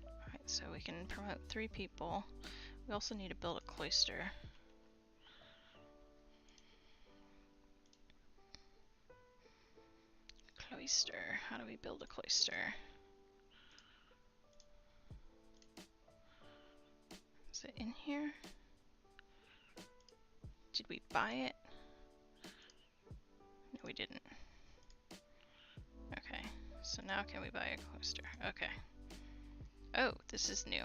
A: Alright, so we can promote 3 people. We also need to build a cloister. Cloister. How do we build a cloister? Is it in here? Did we buy it? No, we didn't. Okay, so now can we buy a cloister? Okay. Oh, this is new.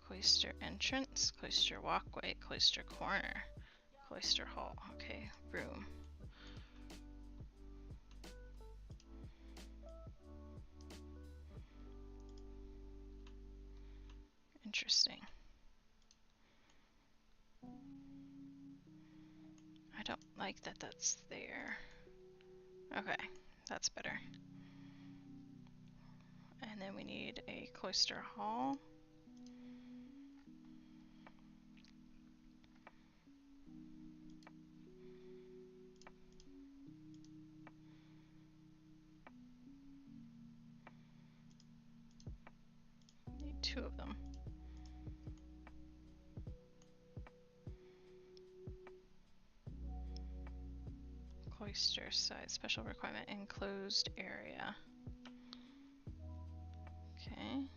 A: Cloister entrance, cloister walkway, cloister corner, cloister hall. Okay, room. Interesting. I don't like that that's there. Okay, that's better. And then we need a cloister hall. Need 2 of them. Cloister size, special requirement, enclosed area. Okay.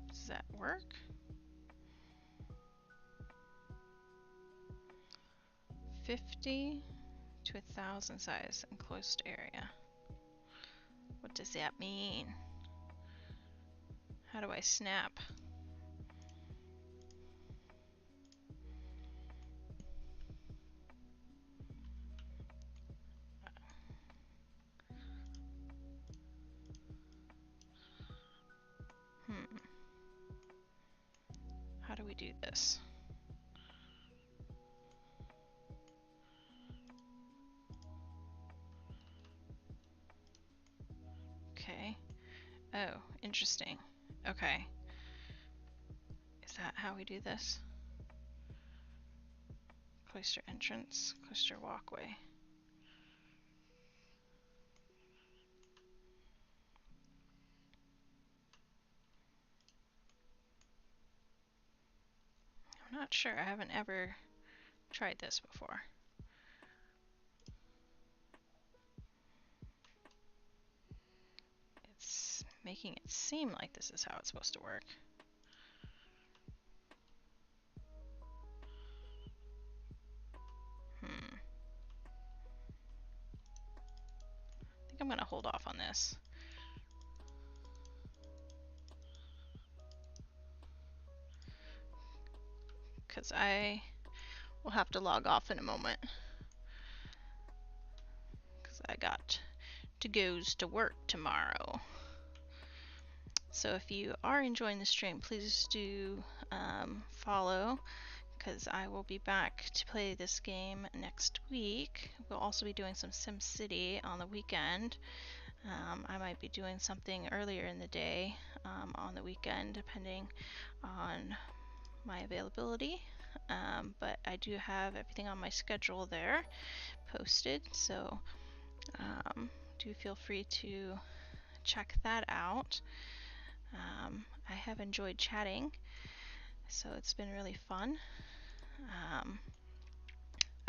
A: Does that work? 50 to 1,000 size, enclosed area. What does that mean? How do I snap? How do we do this? Okay. Oh, interesting. Okay. Is that how we do this? Cloister entrance, cloister walkway. I'm not sure. I haven't ever tried this before. It's making it seem like this is how it's supposed to work. I think I'm gonna hold off on this. Because I will have to log off in a moment. Because I got to goes to work tomorrow. So if you are enjoying the stream, please do follow, because I will be back to play this game next week. We'll also be doing some SimCity on the weekend. I might be doing something earlier in the day on the weekend, depending on my availability. But I do have everything on my schedule there posted, so do feel free to check that out. I have enjoyed chatting, so it's been really fun.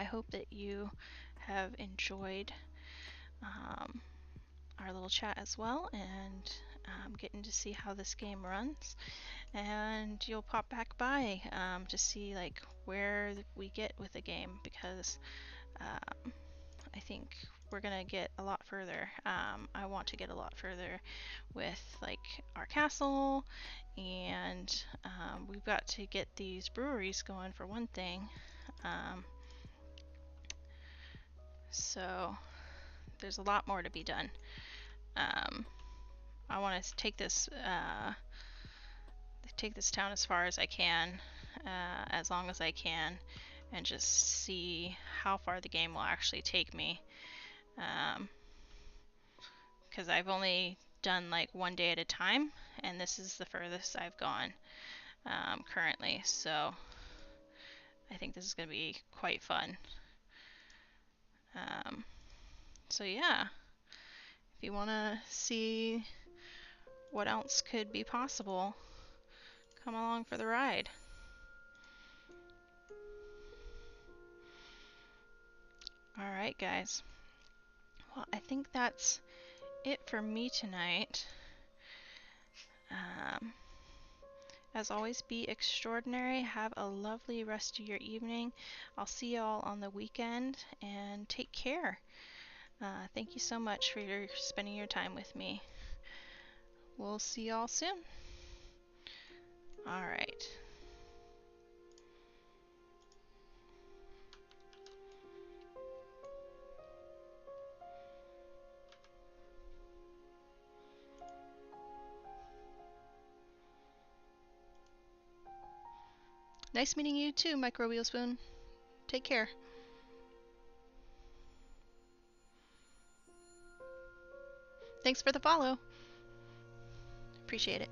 A: I hope that you have enjoyed our little chat as well, and getting to see how this game runs. And you'll pop back by to see like where we get with the game, because I think we're gonna get a lot further. I want to get a lot further with like our castle, and we've got to get these breweries going for one thing. So there's a lot more to be done. I want to take this town as far as I can, as long as I can, and just see how far the game will actually take me. Because I've only done like one day at a time, and this is the furthest I've gone currently. So I think this is going to be quite fun. So yeah, if you want to see what else could be possible, come along for the ride. Alright guys, well I think that's it for me tonight. As always, be extraordinary. Have a lovely rest of your evening. I'll see y'all on the weekend, and take care. Thank you so much for spending your time with me. We'll see y'all soon. Alright. Nice meeting you too, Microbial Spoon. Take care. Thanks for the follow. Appreciate it.